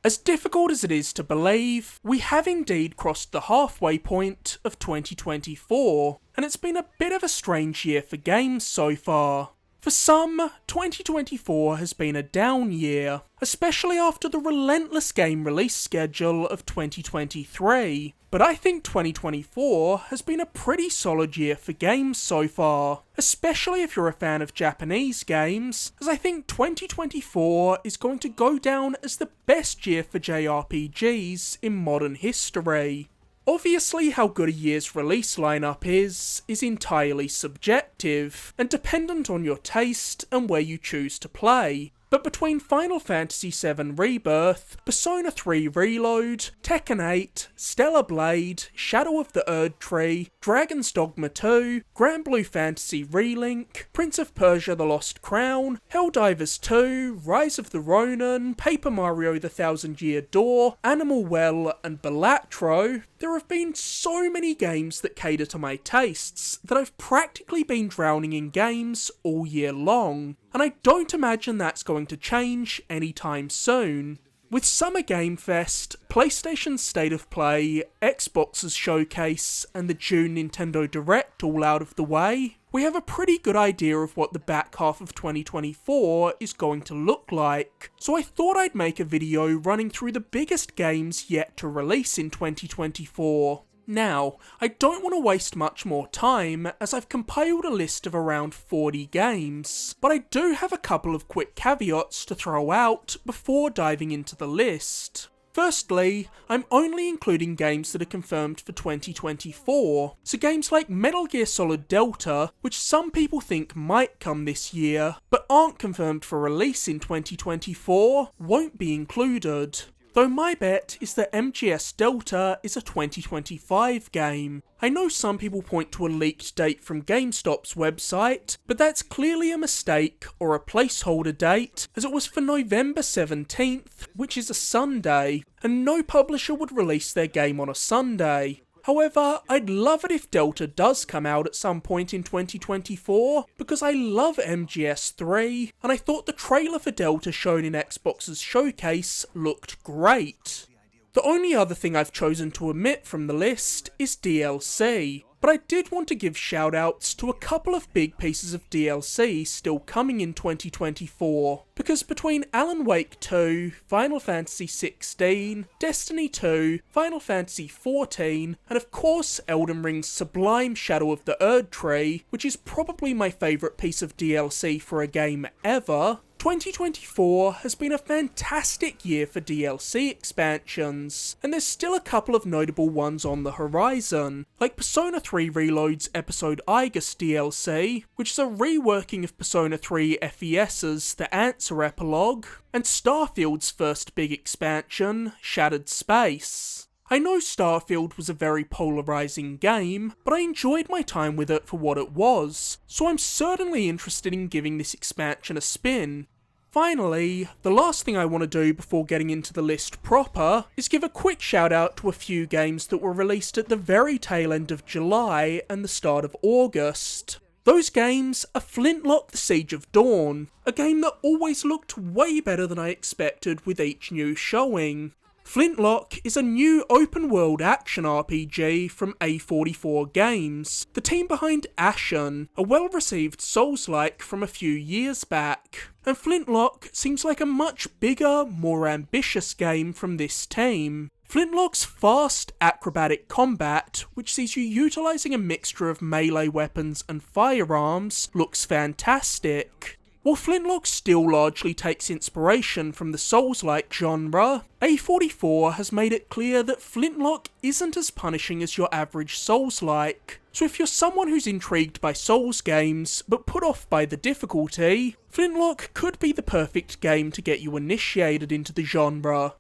As difficult as it is to believe, we have indeed crossed the halfway point of 2024, and it's been a bit of a strange year for games so far. For some, 2024 has been a down year, especially after the relentless game release schedule of 2023. But I think 2024 has been a pretty solid year for games so far, especially if you're a fan of Japanese games, as I think 2024 is going to go down as the best year for JRPGs in modern history. Obviously, how good a year's release lineup is entirely subjective, and dependent on your taste and where you choose to play. But between Final Fantasy VII Rebirth, Persona 3 Reload, Tekken 8, Stellar Blade, Shadow of the Erdtree, Dragon's Dogma 2, Grand Blue Fantasy Relink, Prince of Persia The Lost Crown, Helldivers 2, Rise of the Ronin, Paper Mario The Thousand Year Door, Animal Well, and Balatro, there have been so many games that cater to my tastes that I've practically been drowning in games all year long, and I don't imagine that's going to change anytime soon. With Summer Game Fest, PlayStation's State of Play, Xbox's Showcase, and the June Nintendo Direct all out of the way, we have a pretty good idea of what the back half of 2024 is going to look like. So I thought I'd make a video running through the biggest games yet to release in 2024. Now, I don't want to waste much more time, as I've compiled a list of around 40 games, but I do have a couple of quick caveats to throw out before diving into the list. Firstly, I'm only including games that are confirmed for 2024, so games like Metal Gear Solid Delta, which some people think might come this year, but aren't confirmed for release in 2024, won't be included. Though my bet is that MGS Delta is a 2025 game. I know some people point to a leaked date from GameStop's website, but that's clearly a mistake or a placeholder date, as it was for November 17th, which is a Sunday, and no publisher would release their game on a Sunday. However, I'd love it if Delta does come out at some point in 2024, because I love MGS3, and I thought the trailer for Delta shown in Xbox's Showcase looked great. The only other thing I've chosen to omit from the list is DLC, but I did want to give shoutouts to a couple of big pieces of DLC still coming in 2024, because between Alan Wake 2, Final Fantasy 16, Destiny 2, Final Fantasy 14, and of course Elden Ring's sublime Shadow of the Erdtree, which is probably my favourite piece of DLC for a game ever, 2024 has been a fantastic year for DLC expansions, and there's still a couple of notable ones on the horizon, like Persona 3 Reload's Episode Igus DLC, which is a reworking of Persona 3 FES's The Answer Epilogue, and Starfield's first big expansion, Shattered Space. I know Starfield was a very polarising game, but I enjoyed my time with it for what it was, so I'm certainly interested in giving this expansion a spin. Finally, the last thing I want to do before getting into the list proper is give a quick shout out to a few games that were released at the very tail end of July and the start of August. Those games are Flintlock: The Siege of Dawn, a game that always looked way better than I expected with each new showing. Flintlock is a new open-world action RPG from A44 Games, the team behind Ashen, a well-received Souls-like from a few years back. And Flintlock seems like a much bigger, more ambitious game from this team. Flintlock's fast, acrobatic combat, which sees you utilising a mixture of melee weapons and firearms, looks fantastic. While Flintlock still largely takes inspiration from the Souls-like genre, A44 has made it clear that Flintlock isn't as punishing as your average Souls-like. So if you're someone who's intrigued by Souls games, but put off by the difficulty, Flintlock could be the perfect game to get you initiated into the genre.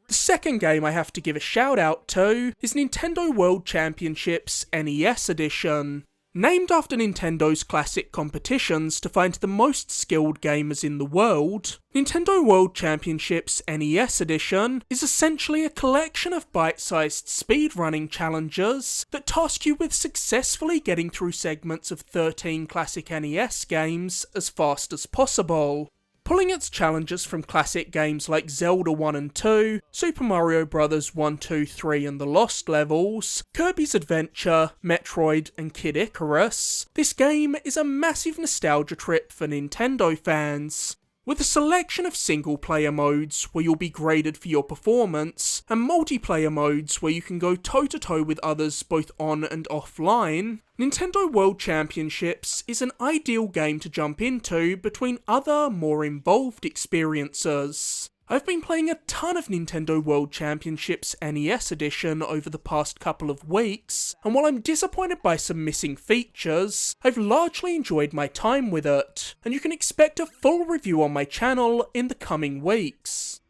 The second game I have to give a shout out to is Nintendo World Championships NES Edition. Named after Nintendo's classic competitions to find the most skilled gamers in the world, Nintendo World Championships NES Edition is essentially a collection of bite-sized speedrunning challenges that task you with successfully getting through segments of 13 classic NES games as fast as possible. pulling its challenges from classic games like Zelda 1 and 2, Super Mario Bros. 1, 2, 3 and the Lost Levels, Kirby's Adventure, Metroid and Kid Icarus, this game is a massive nostalgia trip for Nintendo fans. With a selection of single-player modes where you'll be graded for your performance, and multiplayer modes where you can go toe-to-toe with others both on and offline, Nintendo World Championships is an ideal game to jump into between other, more involved experiences. I've been playing a ton of Nintendo World Championships NES Edition over the past couple of weeks, and while I'm disappointed by some missing features, I've largely enjoyed my time with it, and you can expect a full review on my channel in the coming weeks.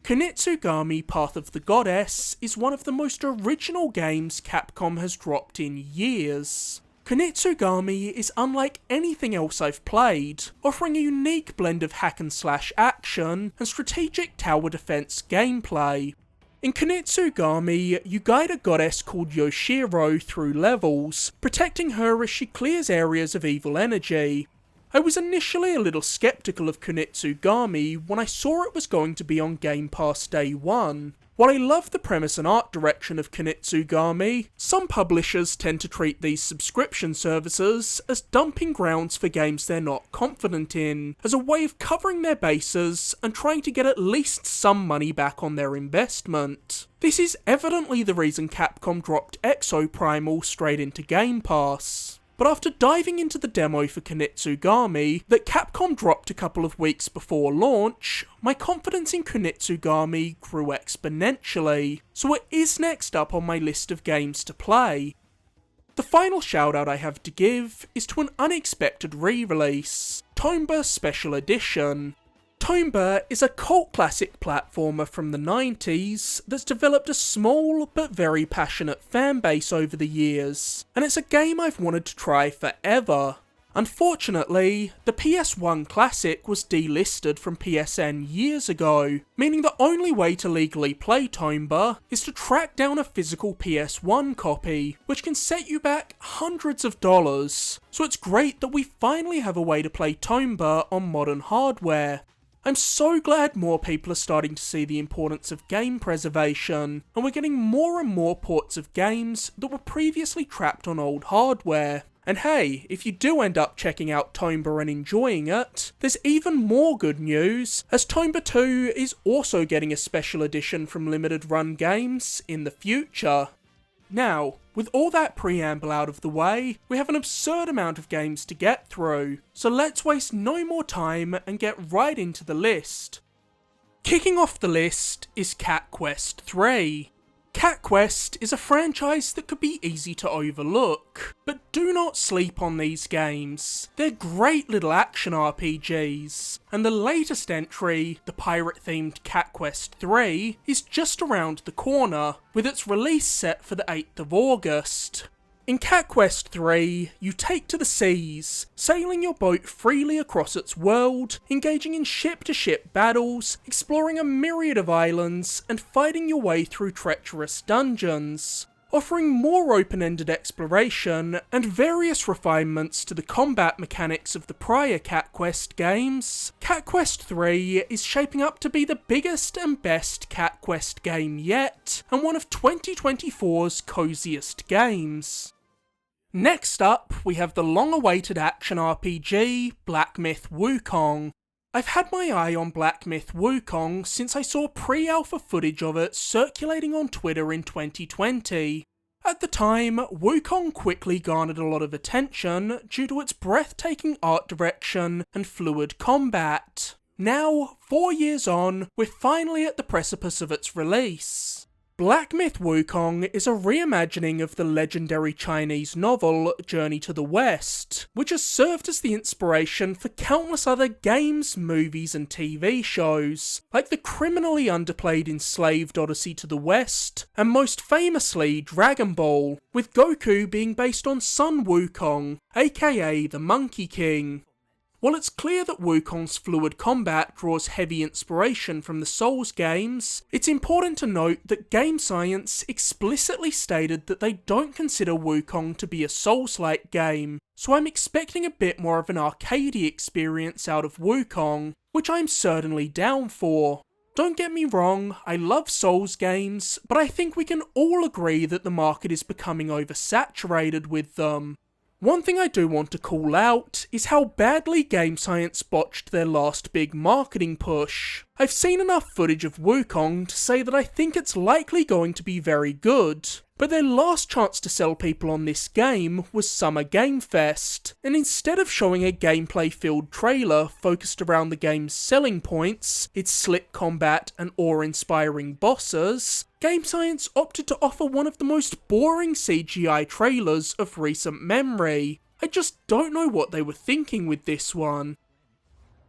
Kunitsugami Path of the Goddess is one of the most original games Capcom has dropped in years. Kunitsugami is unlike anything else I've played, offering a unique blend of hack-and-slash action and strategic tower defense gameplay. In Kunitsugami, you guide a goddess called Yoshiro through levels, protecting her as she clears areas of evil energy. I was initially a little skeptical of Kunitsugami when I saw it was going to be on Game Pass Day 1. While I love the premise and art direction of Kunitsugami, some publishers tend to treat these subscription services as dumping grounds for games they're not confident in, as a way of covering their bases and trying to get at least some money back on their investment. This is evidently the reason Capcom dropped Exoprimal straight into Game Pass. But after diving into the demo for Kunitsugami that Capcom dropped a couple of weeks before launch, my confidence in Kunitsugami grew exponentially, so it is next up on my list of games to play. The final shout out I have to give is to an unexpected re-release, Tomba Special Edition. Tomba is a cult classic platformer from the 90s that's developed a small but very passionate fanbase over the years, and it's a game I've wanted to try forever. Unfortunately, the PS1 classic was delisted from PSN years ago, meaning the only way to legally play Tomba is to track down a physical PS1 copy, which can set you back hundreds of dollars, so it's great that we finally have a way to play Tomba on modern hardware. I'm so glad more people are starting to see the importance of game preservation, and we're getting more and more ports of games that were previously trapped on old hardware. And hey, if you do end up checking out Tomba and enjoying it, there's even more good news, as Tomba 2 is also getting a special edition from Limited Run Games in the future. Now, with all that preamble out of the way, we have an absurd amount of games to get through, so let's waste no more time and get right into the list. Kicking off the list is Cat Quest 3. Cat Quest is a franchise that could be easy to overlook, but do not sleep on these games. They're great little action RPGs, and the latest entry, the pirate-themed Cat Quest 3, is just around the corner, with its release set for the 8th of August. In Cat Quest 3, you take to the seas, sailing your boat freely across its world, engaging in ship-to-ship battles, exploring a myriad of islands, and fighting your way through treacherous dungeons. Offering more open-ended exploration and various refinements to the combat mechanics of the prior Cat Quest games, Cat Quest 3 is shaping up to be the biggest and best Cat Quest game yet, and one of 2024's coziest games. Next up, we have the long-awaited action RPG, Black Myth Wukong. I've had my eye on Black Myth Wukong since I saw pre-alpha footage of it circulating on Twitter in 2020. At the time, Wukong quickly garnered a lot of attention due to its breathtaking art direction and fluid combat. Now, 4 years on, we're finally at the precipice of its release. Black Myth Wukong is a reimagining of the legendary Chinese novel Journey to the West, which has served as the inspiration for countless other games, movies and TV shows, like the criminally underplayed Enslaved Odyssey to the West, and most famously Dragon Ball, with Goku being based on Sun Wukong, aka the Monkey King. While it's clear that Wukong's fluid combat draws heavy inspiration from the Souls games, it's important to note that Game Science explicitly stated that they don't consider Wukong to be a Souls-like game, so I'm expecting a bit more of an arcadey experience out of Wukong, which I'm certainly down for. Don't get me wrong, I love Souls games, but I think we can all agree that the market is becoming oversaturated with them. One thing I do want to call out is how badly Game Science botched their last big marketing push. I've seen enough footage of Wukong to say that I think it's likely going to be very good, but their last chance to sell people on this game was Summer Game Fest, and instead of showing a gameplay-filled trailer focused around the game's selling points, its slick combat and awe-inspiring bosses, Game Science opted to offer one of the most boring CGI trailers of recent memory. I just don't know what they were thinking with this one.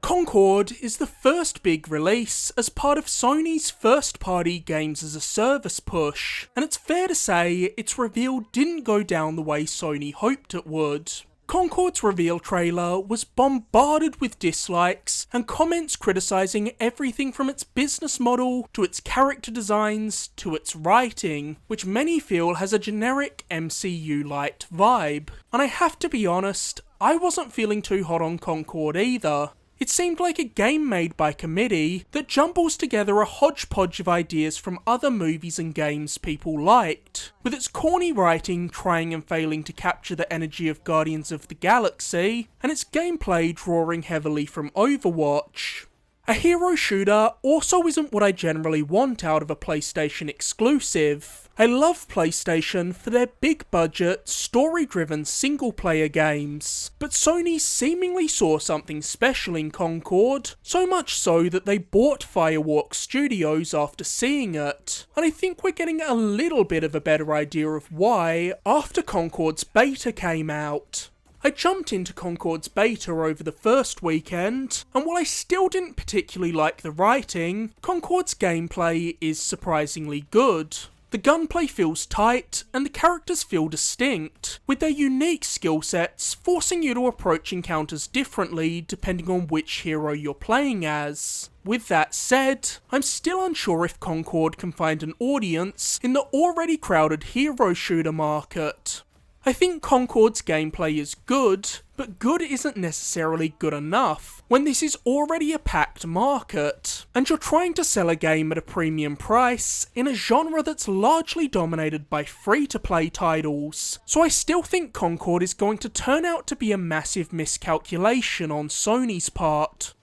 Concord is the first big release as part of Sony's first-party games-as-a-service push, and it's fair to say its reveal didn't go down the way Sony hoped it would. Concord's reveal trailer was bombarded with dislikes and comments criticising everything from its business model to its character designs to its writing, which many feel has a generic MCU-light vibe. And I have to be honest, I wasn't feeling too hot on Concord either. It seemed like a game made by committee that jumbles together a hodgepodge of ideas from other movies and games people liked, with its corny writing trying and failing to capture the energy of Guardians of the Galaxy, and its gameplay drawing heavily from Overwatch. A hero shooter also isn't what I generally want out of a PlayStation exclusive. I love PlayStation for their big budget, story-driven single-player games, but Sony seemingly saw something special in Concord, so much so that they bought Firewalk Studios after seeing it, and I think we're getting a little bit of a better idea of why after Concord's beta came out. I jumped into Concord's beta over the first weekend, and while I still didn't particularly like the writing, Concord's gameplay is surprisingly good. The gunplay feels tight, and the characters feel distinct, with their unique skill sets forcing you to approach encounters differently depending on which hero you're playing as. With that said, I'm still unsure if Concord can find an audience in the already crowded hero shooter market. I think Concord's gameplay is good, but good isn't necessarily good enough when this is already a packed market, and you're trying to sell a game at a premium price in a genre that's largely dominated by free-to-play titles. So I still think Concord is going to turn out to be a massive miscalculation on Sony's part.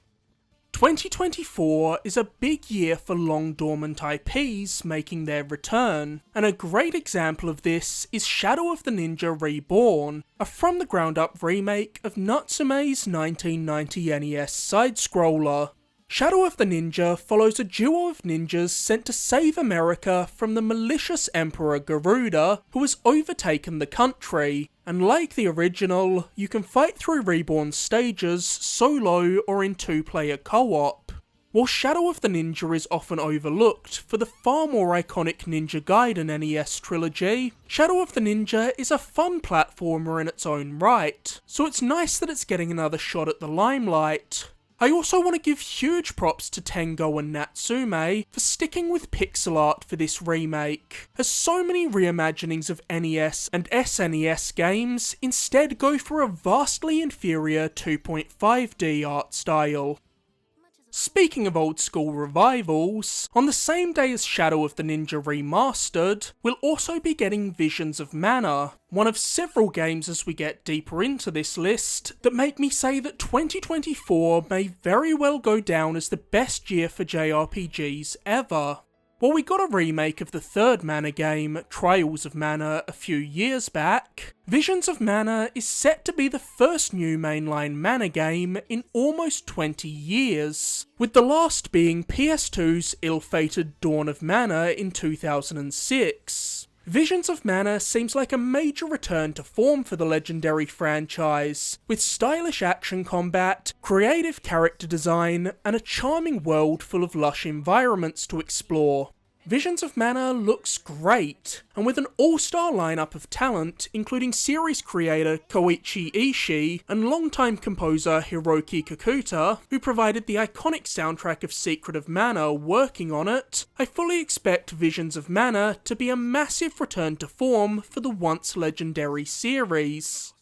2024 is a big year for long dormant IPs making their return, and a great example of this is Shadow of the Ninja Reborn, a from-the-ground-up remake of Natsume's 1990 NES side-scroller. Shadow of the Ninja follows a duo of ninjas sent to save America from the malicious Emperor Garuda, who has overtaken the country, and like the original, you can fight through Reborn's stages solo or in two-player co-op. While Shadow of the Ninja is often overlooked for the far more iconic Ninja Gaiden NES trilogy, Shadow of the Ninja is a fun platformer in its own right, so it's nice that it's getting another shot at the limelight. I also want to give huge props to Tengo and Natsume for sticking with pixel art for this remake, as so many reimaginings of NES and SNES games instead go for a vastly inferior 2.5D art style. Speaking of old school revivals, on the same day as Shadow of the Ninja Remastered, we'll also be getting Visions of Mana, one of several games as we get deeper into this list that make me say that 2024 may very well go down as the best year for JRPGs ever. While we got a remake of the third Mana game, Trials of Mana, a few years back, Visions of Mana is set to be the first new mainline Mana game in almost 20 years, with the last being PS2's ill-fated Dawn of Mana in 2006. Visions of Mana seems like a major return to form for the legendary franchise, with stylish action combat, creative character design, and a charming world full of lush environments to explore. Visions of Mana looks great, and with an all-star lineup of talent, including series creator Koichi Ishii and longtime composer Hiroki Kikuta, who provided the iconic soundtrack of Secret of Mana, working on it, I fully expect Visions of Mana to be a massive return to form for the once legendary series.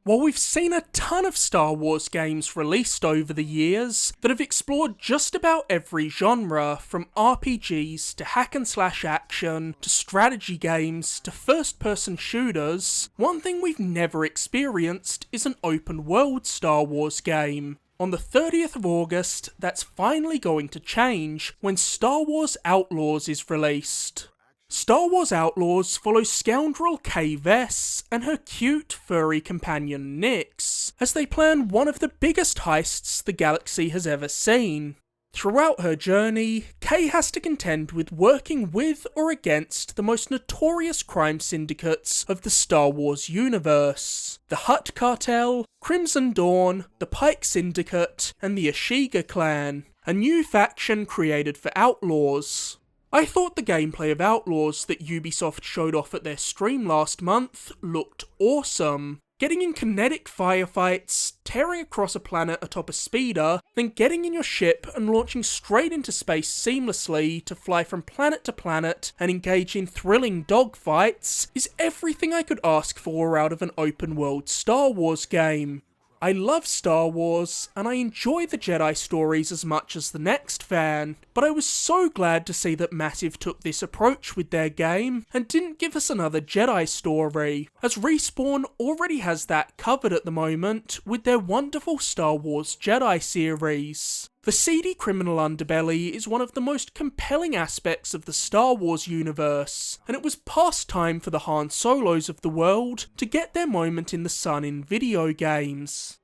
While we've seen a ton of Star Wars games released over the years that have explored just about every genre, from RPGs to hack and slash action, to strategy games, to first-person shooters, one thing we've never experienced is an open-world Star Wars game. On the 30th of August, that's finally going to change when Star Wars Outlaws is released. Star Wars Outlaws follows scoundrel Kay Vess and her cute, furry companion Nyx, as they plan one of the biggest heists the galaxy has ever seen. Throughout her journey, Kay has to contend with working with or against the most notorious crime syndicates of the Star Wars universe: the Hutt Cartel, Crimson Dawn, the Pike Syndicate, and the Ashiga Clan, a new faction created for Outlaws. I thought the gameplay of Outlaws that Ubisoft showed off at their stream last month looked awesome. Getting in kinetic firefights, tearing across a planet atop a speeder, then getting in your ship and launching straight into space seamlessly to fly from planet to planet and engage in thrilling dogfights is everything I could ask for out of an open world Star Wars game. I love Star Wars, and I enjoy the Jedi stories as much as the next fan, but I was so glad to see that Massive took this approach with their game, and didn't give us another Jedi story, as Respawn already has that covered at the moment with their wonderful Star Wars Jedi series. The seedy criminal underbelly is one of the most compelling aspects of the Star Wars universe, and it was past time for the Han Solos of the world to get their moment in the sun in video games.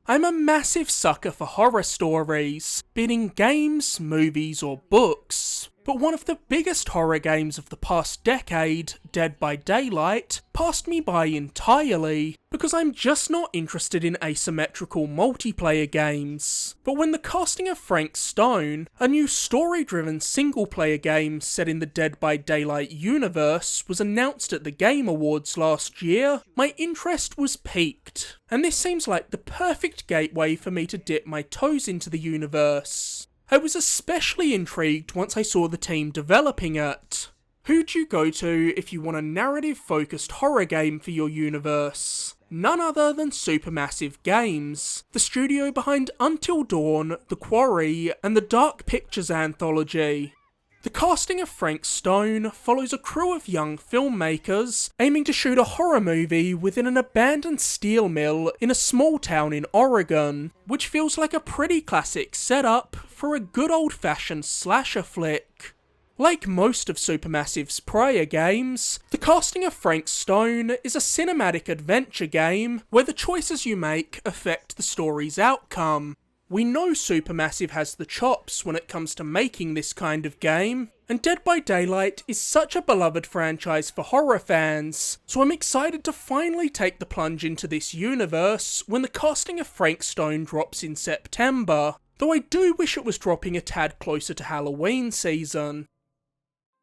I'm a massive sucker for horror stories, be it in games, movies, or books. But one of the biggest horror games of the past decade, Dead by Daylight, passed me by entirely, because I'm just not interested in asymmetrical multiplayer games. But when the casting of Frank Stone, a new story-driven single-player game set in the Dead by Daylight universe, was announced at the Game Awards last year, my interest was piqued. And this seems like the perfect gateway for me to dip my toes into the universe. I was especially intrigued once I saw the team developing it. Who'd you go to if you want a narrative-focused horror game for your universe? None other than Supermassive Games, the studio behind Until Dawn, The Quarry, and the Dark Pictures anthology. The casting of Frank Stone follows a crew of young filmmakers aiming to shoot a horror movie within an abandoned steel mill in a small town in Oregon, which feels like a pretty classic setup for a good old-fashioned slasher flick. Like most of Supermassive's prior games, the casting of Frank Stone is a cinematic adventure game where the choices you make affect the story's outcome. We know Supermassive has the chops when it comes to making this kind of game, and Dead by Daylight is such a beloved franchise for horror fans, so I'm excited to finally take the plunge into this universe when the casting of Frank Stone drops in September, though I do wish it was dropping a tad closer to Halloween season.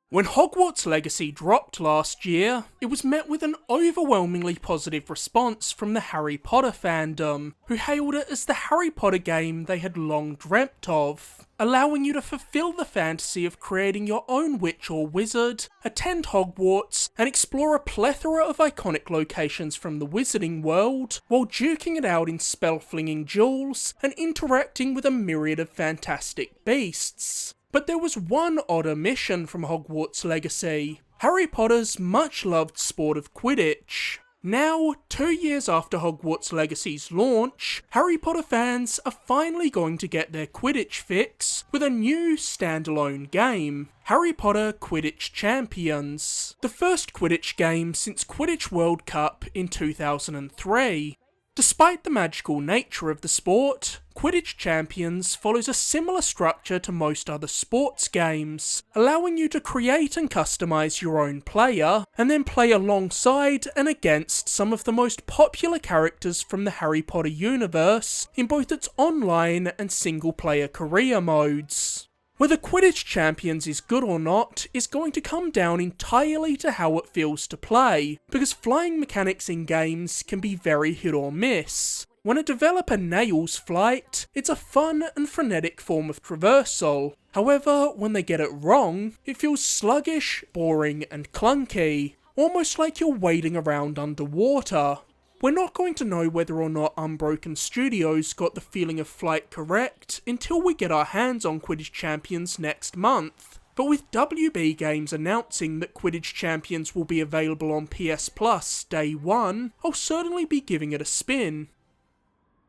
When Hogwarts Legacy dropped last year, it was met with an overwhelmingly positive response from the Harry Potter fandom, who hailed it as the Harry Potter game they had long dreamt of, allowing you to fulfill the fantasy of creating your own witch or wizard, attend Hogwarts, and explore a plethora of iconic locations from the wizarding world, while duking it out in spell-flinging duels and interacting with a myriad of fantastic beasts. But there was one odd omission from Hogwarts Legacy: Harry Potter's much-loved sport of Quidditch. Now, 2 years after Hogwarts Legacy's launch, Harry Potter fans are finally going to get their Quidditch fix with a new standalone game, Harry Potter Quidditch Champions, the first Quidditch game since Quidditch World Cup in 2003. Despite the magical nature of the sport, Quidditch Champions follows a similar structure to most other sports games, allowing you to create and customize your own player, and then play alongside and against some of the most popular characters from the Harry Potter universe in both its online and single-player career modes. Whether Quidditch Champions is good or not is going to come down entirely to how it feels to play, because flying mechanics in games can be very hit or miss. When a developer nails flight, it's a fun and frenetic form of traversal. However, when they get it wrong, it feels sluggish, boring, and clunky, almost like you're wading around underwater. We're not going to know whether or not Unbroken Studios got the feeling of flight correct until we get our hands on Quidditch Champions next month. But with WB Games announcing that Quidditch Champions will be available on PS Plus day one, I'll certainly be giving it a spin.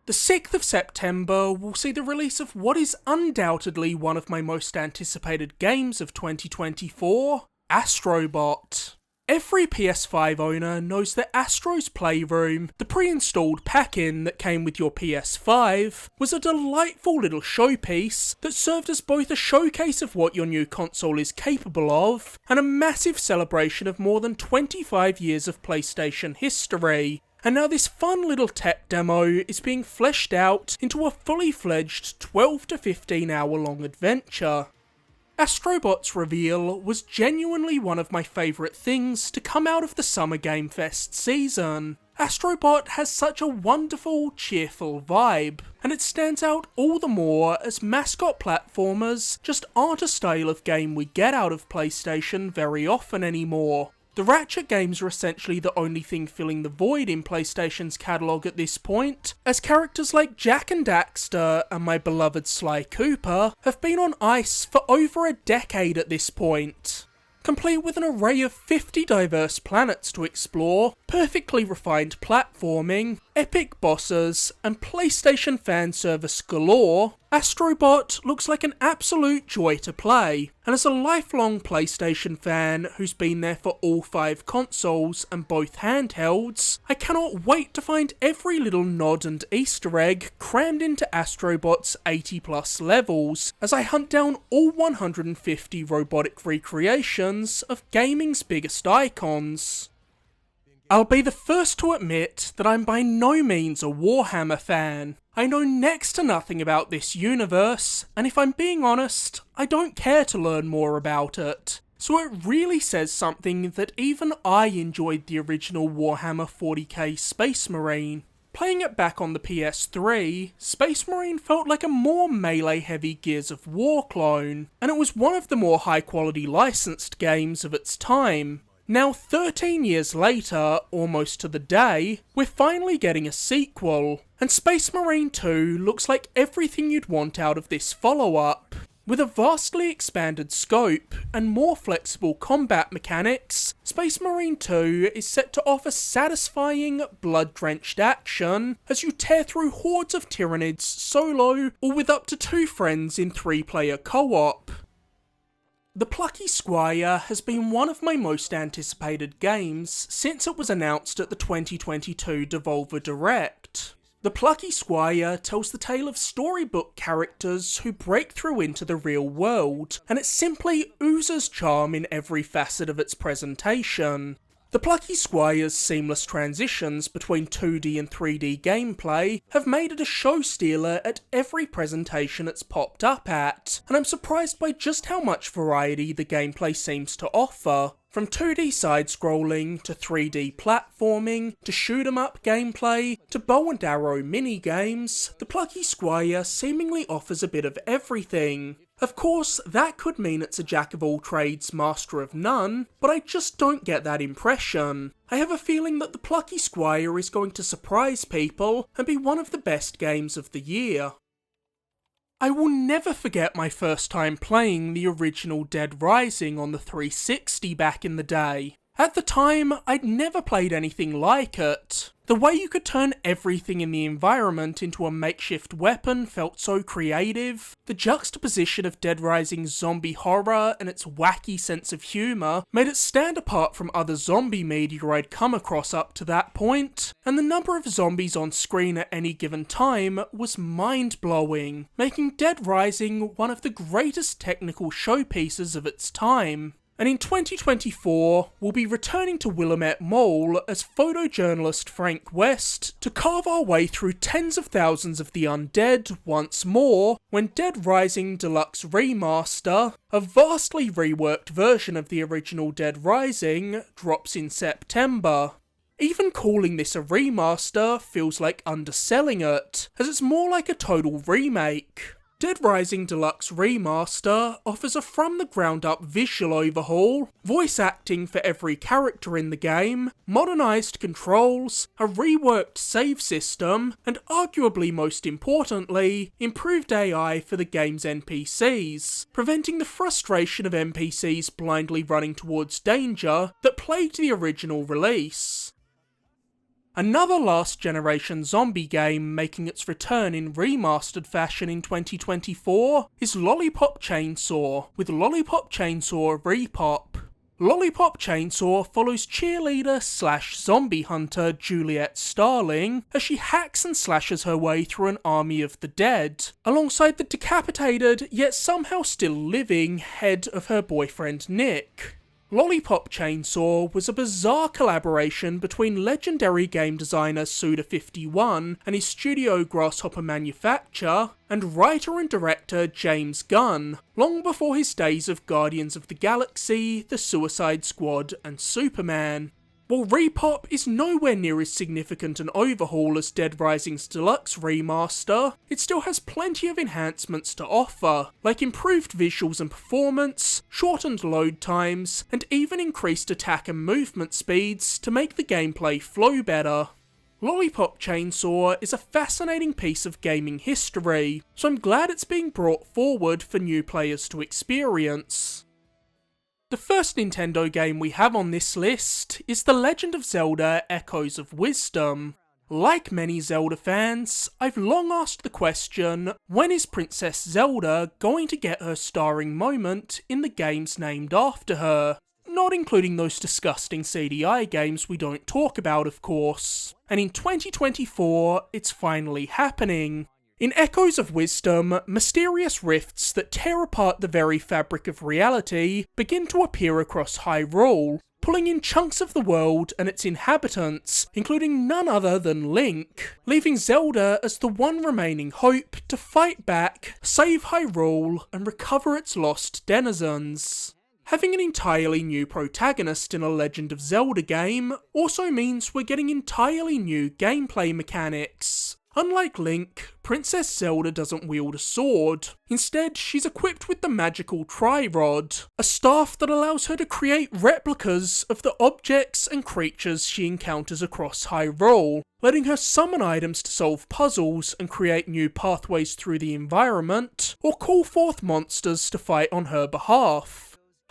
The 6th of September will see the release of what is undoubtedly one of my most anticipated games of 2024, Astrobot. Every PS5 owner knows that Astro's Playroom, the pre-installed pack-in that came with your PS5, was a delightful little showpiece that served as both a showcase of what your new console is capable of, and a massive celebration of more than 25 years of PlayStation history. And now this fun little tech demo is being fleshed out into a fully fledged 12 to 15 hour long adventure. Astrobot's reveal was genuinely one of my favourite things to come out of the Summer Game Fest season. Astrobot has such a wonderful, cheerful vibe, and it stands out all the more as mascot platformers just aren't a style of game we get out of PlayStation very often anymore. The Ratchet games are essentially the only thing filling the void in PlayStation's catalogue at this point, as characters like Jak and Daxter and my beloved Sly Cooper have been on ice for over a decade at this point. Complete with an array of 50 diverse planets to explore, perfectly refined platforming, epic bosses, and PlayStation fan service galore, Astrobot looks like an absolute joy to play, and as a lifelong PlayStation fan who's been there for all 5 consoles and both handhelds, I cannot wait to find every little nod and Easter egg crammed into Astrobot's 80 plus levels, as I hunt down all 150 robotic recreations of gaming's biggest icons. I'll be the first to admit that I'm by no means a Warhammer fan. I know next to nothing about this universe, and if I'm being honest, I don't care to learn more about it. So it really says something that even I enjoyed the original Warhammer 40k Space Marine. Playing it back on the PS3, Space Marine felt like a more melee-heavy Gears of War clone, and it was one of the more high-quality licensed games of its time. Now 13 years later, almost to the day, we're finally getting a sequel, and Space Marine 2 looks like everything you'd want out of this follow-up. With a vastly expanded scope and more flexible combat mechanics, Space Marine 2 is set to offer satisfying, blood-drenched action as you tear through hordes of Tyranids solo or with up to 2 friends in 3-player co-op. The Plucky Squire has been one of my most anticipated games since it was announced at the 2022 Devolver Direct. The Plucky Squire tells the tale of storybook characters who break through into the real world, and it simply oozes charm in every facet of its presentation. The Plucky Squire's seamless transitions between 2D and 3D gameplay have made it a show stealer at every presentation it's popped up at, and I'm surprised by just how much variety the gameplay seems to offer. From 2D side-scrolling, to 3D platforming, to shoot-'em-up gameplay, to bow and arrow mini-games, the Plucky Squire seemingly offers a bit of everything. Of course, that could mean it's a jack-of-all-trades, master of none, but I just don't get that impression. I have a feeling that the Plucky Squire is going to surprise people and be one of the best games of the year. I will never forget my first time playing the original Dead Rising on the 360 back in the day. At the time, I'd never played anything like it. The way you could turn everything in the environment into a makeshift weapon felt so creative. The juxtaposition of Dead Rising's zombie horror and its wacky sense of humour made it stand apart from other zombie media I'd come across up to that point, and the number of zombies on screen at any given time was mind-blowing, making Dead Rising one of the greatest technical showpieces of its time. And in 2024, we'll be returning to Willamette Mall as photojournalist Frank West to carve our way through tens of thousands of the undead once more when Dead Rising Deluxe Remaster, a vastly reworked version of the original Dead Rising, drops in September. Even calling this a remaster feels like underselling it, as it's more like a total remake. Dead Rising Deluxe Remaster offers a from-the-ground-up visual overhaul, voice acting for every character in the game, modernised controls, a reworked save system, and arguably most importantly, improved AI for the game's NPCs, preventing the frustration of NPCs blindly running towards danger that plagued the original release. Another last-generation zombie game making its return in remastered fashion in 2024 is Lollipop Chainsaw, with Lollipop Chainsaw Repop. Lollipop Chainsaw follows cheerleader/zombie hunter Juliet Starling as she hacks and slashes her way through an army of the dead, alongside the decapitated yet somehow still living head of her boyfriend Nick. Lollipop Chainsaw was a bizarre collaboration between legendary game designer Suda51 and his studio Grasshopper Manufacture, and writer and director James Gunn, long before his days of Guardians of the Galaxy, The Suicide Squad, and Superman. While Repop is nowhere near as significant an overhaul as Dead Rising's Deluxe Remaster, it still has plenty of enhancements to offer, like improved visuals and performance, shortened load times, and even increased attack and movement speeds to make the gameplay flow better. Lollipop Chainsaw is a fascinating piece of gaming history, so I'm glad it's being brought forward for new players to experience. The first Nintendo game we have on this list is The Legend of Zelda: Echoes of Wisdom. Like many Zelda fans, I've long asked the question, when is Princess Zelda going to get her starring moment in the games named after her? Not including those disgusting CDI games we don't talk about, of course. And in 2024, it's finally happening. In Echoes of Wisdom, mysterious rifts that tear apart the very fabric of reality begin to appear across Hyrule, pulling in chunks of the world and its inhabitants, including none other than Link, leaving Zelda as the one remaining hope to fight back, save Hyrule, and recover its lost denizens. Having an entirely new protagonist in a Legend of Zelda game also means we're getting entirely new gameplay mechanics. Unlike Link, Princess Zelda doesn't wield a sword. Instead, she's equipped with the magical Tri-Rod, a staff that allows her to create replicas of the objects and creatures she encounters across Hyrule, letting her summon items to solve puzzles and create new pathways through the environment, or call forth monsters to fight on her behalf.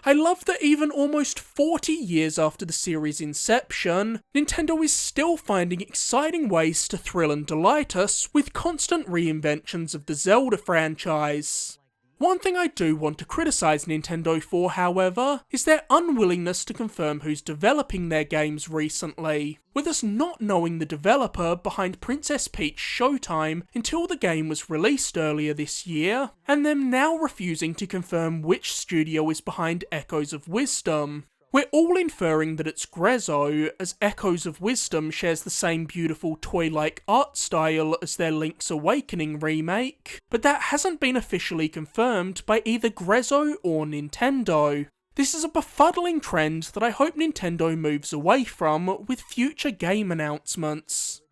I love that even almost 40 years after the series' inception, Nintendo is still finding exciting ways to thrill and delight us with constant reinventions of the Zelda franchise. One thing I do want to criticise Nintendo for, however, is their unwillingness to confirm who's developing their games recently, with us not knowing the developer behind Princess Peach Showtime until the game was released earlier this year, and them now refusing to confirm which studio is behind Echoes of Wisdom. We're all inferring that it's Grezzo, as Echoes of Wisdom shares the same beautiful toy-like art style as their Link's Awakening remake, but that hasn't been officially confirmed by either Grezzo or Nintendo. This is a befuddling trend that I hope Nintendo moves away from with future game announcements.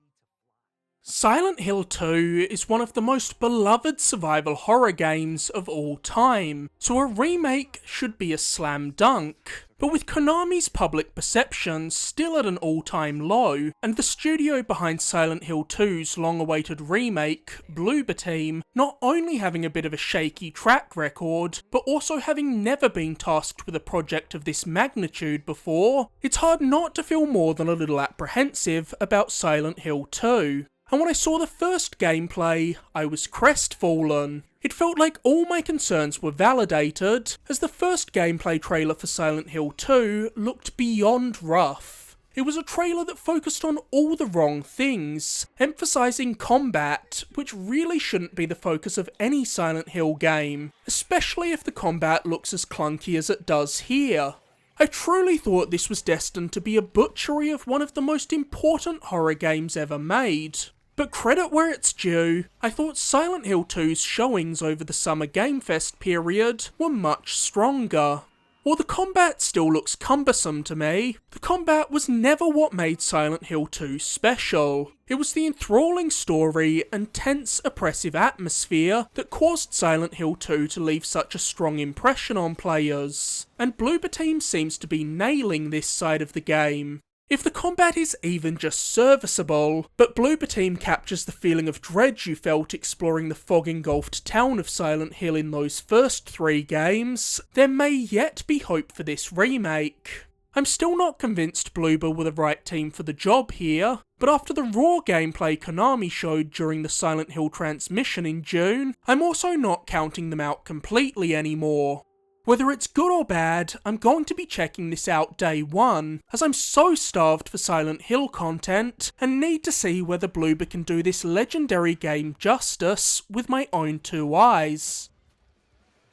Silent Hill 2 is one of the most beloved survival horror games of all time, so a remake should be a slam dunk. But with Konami's public perception still at an all-time low, and the studio behind Silent Hill 2's long-awaited remake, Bloober Team, not only having a bit of a shaky track record, but also having never been tasked with a project of this magnitude before, it's hard not to feel more than a little apprehensive about Silent Hill 2. And when I saw the first gameplay, I was crestfallen. It felt like all my concerns were validated, as the first gameplay trailer for Silent Hill 2 looked beyond rough. It was a trailer that focused on all the wrong things, emphasising combat, which really shouldn't be the focus of any Silent Hill game, especially if the combat looks as clunky as it does here. I truly thought this was destined to be a butchery of one of the most important horror games ever made. But credit where it's due, I thought Silent Hill 2's showings over the Summer Game Fest period were much stronger. While the combat still looks cumbersome to me, the combat was never what made Silent Hill 2 special. It was the enthralling story and tense, oppressive atmosphere that caused Silent Hill 2 to leave such a strong impression on players, and Bloober Team seems to be nailing this side of the game. If the combat is even just serviceable, but Bloober Team captures the feeling of dread you felt exploring the fog-engulfed town of Silent Hill in those first 3 games, there may yet be hope for this remake. I'm still not convinced Bloober were the right team for the job here, but after the raw gameplay Konami showed during the Silent Hill transmission in June, I'm also not counting them out completely anymore. Whether it's good or bad, I'm going to be checking this out day one, as I'm so starved for Silent Hill content, and need to see whether Bloober can do this legendary game justice with my own 2 eyes.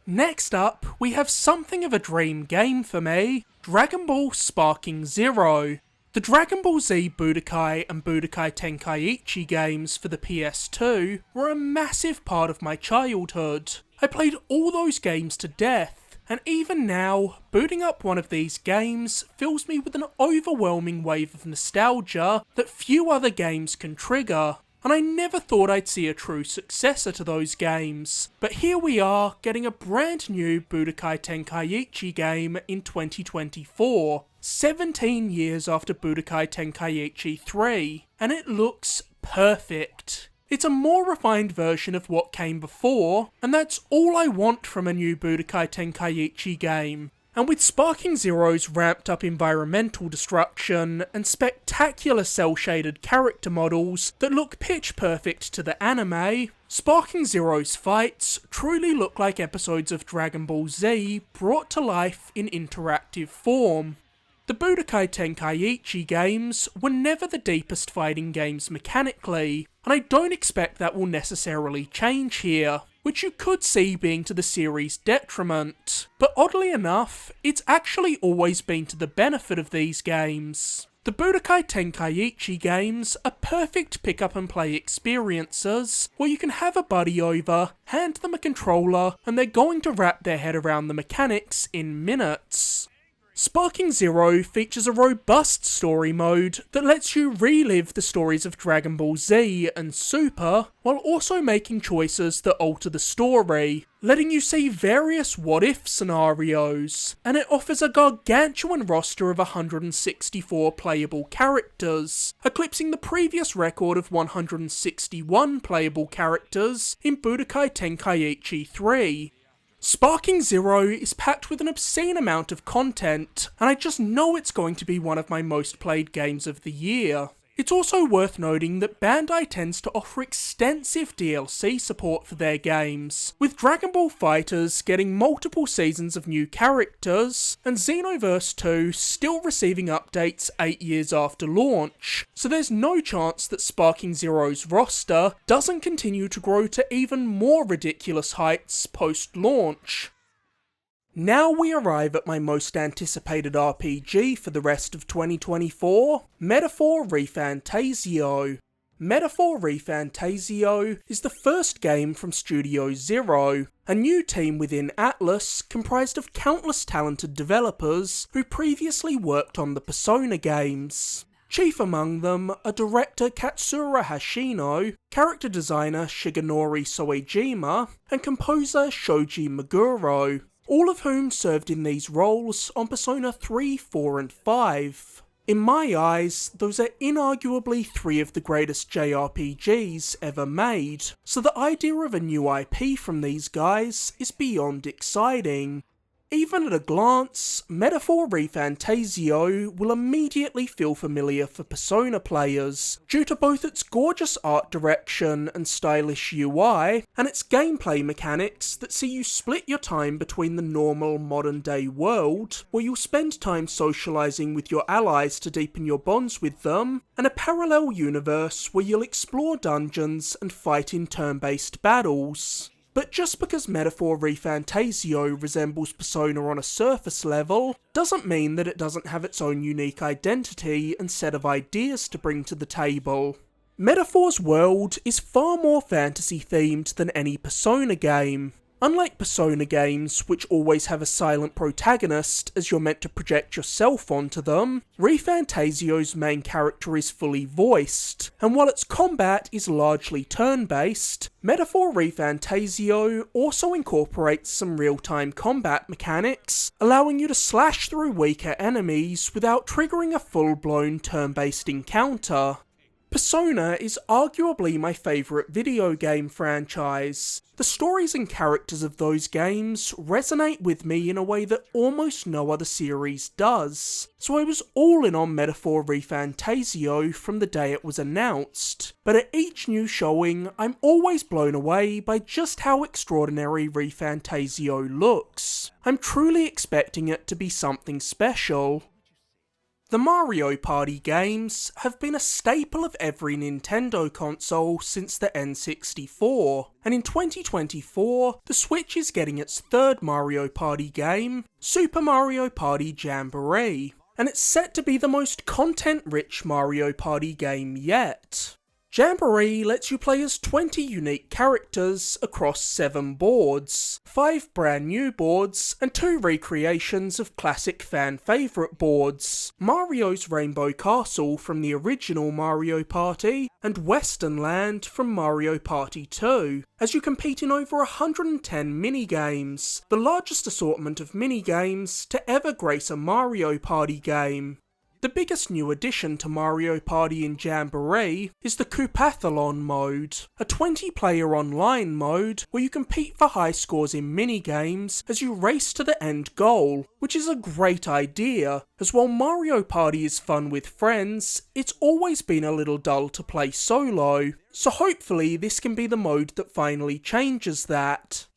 Next up, we have something of a dream game for me, Dragon Ball Sparking Zero. The Dragon Ball Z Budokai and Budokai Tenkaichi games for the PS2 were a massive part of my childhood. I played all those games to death. And even now, booting up one of these games fills me with an overwhelming wave of nostalgia that few other games can trigger. And I never thought I'd see a true successor to those games. But here we are, getting a brand new Budokai Tenkaichi game in 2024, 17 years after Budokai Tenkaichi 3, and it looks perfect. It's a more refined version of what came before, and that's all I want from a new Budokai Tenkaichi game. And with Sparking Zero's ramped up environmental destruction and spectacular cel-shaded character models that look pitch perfect to the anime, Sparking Zero's fights truly look like episodes of Dragon Ball Z brought to life in interactive form. The Budokai Tenkaichi games were never the deepest fighting games mechanically, and I don't expect that will necessarily change here, which you could see being to the series' detriment. But oddly enough, it's actually always been to the benefit of these games. The Budokai Tenkaichi games are perfect pick-up and play experiences, where you can have a buddy over, hand them a controller, and they're going to wrap their head around the mechanics in minutes. Sparking Zero features a robust story mode that lets you relive the stories of Dragon Ball Z and Super, while also making choices that alter the story, letting you see various what-if scenarios, and it offers a gargantuan roster of 164 playable characters, eclipsing the previous record of 161 playable characters in Budokai Tenkaichi 3. Sparking Zero is packed with an obscene amount of content, and I just know it's going to be one of my most played games of the year. It's also worth noting that Bandai tends to offer extensive DLC support for their games, with Dragon Ball FighterZ getting multiple seasons of new characters, and Xenoverse 2 still receiving updates 8 years after launch, so there's no chance that Sparking Zero's roster doesn't continue to grow to even more ridiculous heights post-launch. Now we arrive at my most anticipated RPG for the rest of 2024, Metaphor ReFantazio. Metaphor ReFantazio is the first game from Studio Zero, a new team within Atlus comprised of countless talented developers who previously worked on the Persona games. Chief among them are director Katsura Hashino, character designer Shigenori Soejima, and composer Shoji Meguro, all of whom served in these roles on Persona 3, 4 and 5. In my eyes, those are inarguably 3 of the greatest JRPGs ever made, so the idea of a new IP from these guys is beyond exciting. Even at a glance, Metaphor ReFantazio will immediately feel familiar for Persona players, due to both its gorgeous art direction and stylish UI, and its gameplay mechanics that see you split your time between the normal modern day world, where you'll spend time socialising with your allies to deepen your bonds with them, and a parallel universe where you'll explore dungeons and fight in turn-based battles. But just because Metaphor ReFantasio resembles Persona on a surface level, doesn't mean that it doesn't have its own unique identity and set of ideas to bring to the table. Metaphor's world is far more fantasy-themed than any Persona game. Unlike Persona games, which always have a silent protagonist as you're meant to project yourself onto them, ReFantasio's main character is fully voiced, and while its combat is largely turn-based, Metaphor ReFantasio also incorporates some real-time combat mechanics, allowing you to slash through weaker enemies without triggering a full-blown turn-based encounter. Persona is arguably my favourite video game franchise. The stories and characters of those games resonate with me in a way that almost no other series does, so I was all in on Metaphor ReFantasio from the day it was announced, but at each new showing I'm always blown away by just how extraordinary ReFantasio looks. I'm truly expecting it to be something special. The Mario Party games have been a staple of every Nintendo console since the N64, and in 2024, the Switch is getting its third Mario Party game, Super Mario Party Jamboree, and it's set to be the most content-rich Mario Party game yet. Jamboree lets you play as 20 unique characters across 7 boards, 5 brand new boards, and 2 recreations of classic fan favourite boards, Mario's Rainbow Castle from the original Mario Party, and Western Land from Mario Party 2, as you compete in over 110 minigames, the largest assortment of minigames to ever grace a Mario Party game. The biggest new addition to Mario Party in Jamboree is the Koopathlon mode, a 20-player online mode where you compete for high scores in minigames as you race to the end goal, which is a great idea, as while Mario Party is fun with friends, it's always been a little dull to play solo, so hopefully this can be the mode that finally changes that.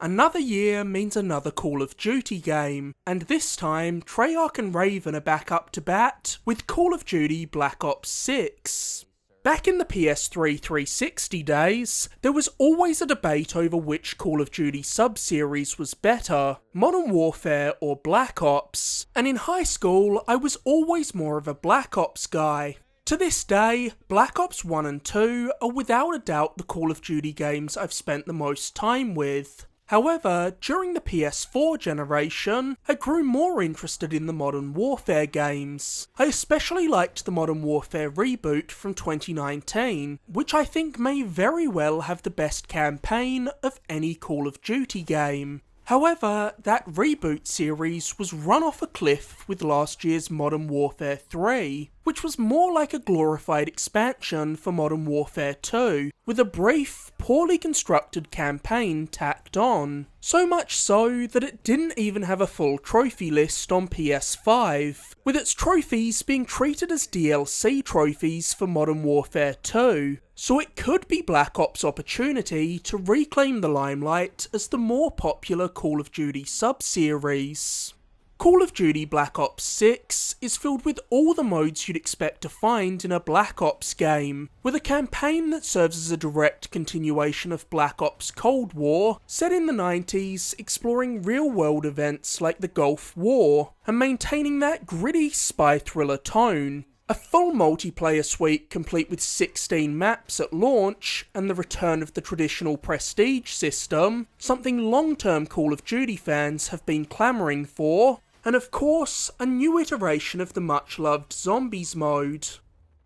Another year means another Call of Duty game, and this time Treyarch and Raven are back up to bat with Call of Duty Black Ops 6. Back in the PS3 360 days, there was always a debate over which Call of Duty sub-series was better, Modern Warfare or Black Ops, and in high school I was always more of a Black Ops guy. To this day, Black Ops 1 and 2 are without a doubt the Call of Duty games I've spent the most time with. However, during the PS4 generation, I grew more interested in the Modern Warfare games. I especially liked the Modern Warfare reboot from 2019, which I think may very well have the best campaign of any Call of Duty game. However, that reboot series was run off a cliff with last year's Modern Warfare 3, which was more like a glorified expansion for Modern Warfare 2, with a brief, poorly constructed campaign tacked on. So much so that it didn't even have a full trophy list on PS5, with its trophies being treated as DLC trophies for Modern Warfare 2. So it could be Black Ops' opportunity to reclaim the limelight as the more popular Call of Duty sub-series. Call of Duty Black Ops 6 is filled with all the modes you'd expect to find in a Black Ops game, with a campaign that serves as a direct continuation of Black Ops Cold War, set in the 90s, exploring real-world events like the Gulf War, and maintaining that gritty spy thriller tone. A full multiplayer suite complete with 16 maps at launch, and the return of the traditional prestige system, something long-term Call of Duty fans have been clamouring for, and of course, a new iteration of the much-loved Zombies mode.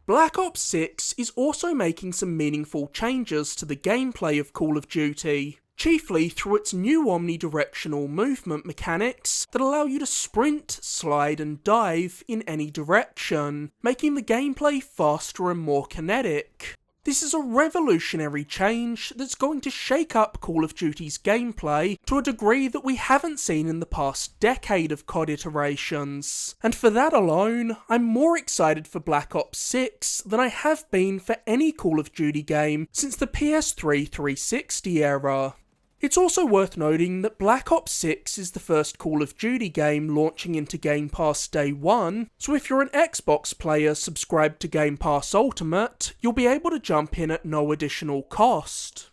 Black Ops 6 is also making some meaningful changes to the gameplay of Call of Duty, chiefly through its new omnidirectional movement mechanics that allow you to sprint, slide and dive in any direction, making the gameplay faster and more kinetic. This is a revolutionary change that's going to shake up Call of Duty's gameplay to a degree that we haven't seen in the past decade of COD iterations, and for that alone, I'm more excited for Black Ops 6 than I have been for any Call of Duty game since the PS3 360 era. It's also worth noting that Black Ops 6 is the first Call of Duty game launching into Game Pass Day 1, so if you're an Xbox player subscribed to Game Pass Ultimate, you'll be able to jump in at no additional cost.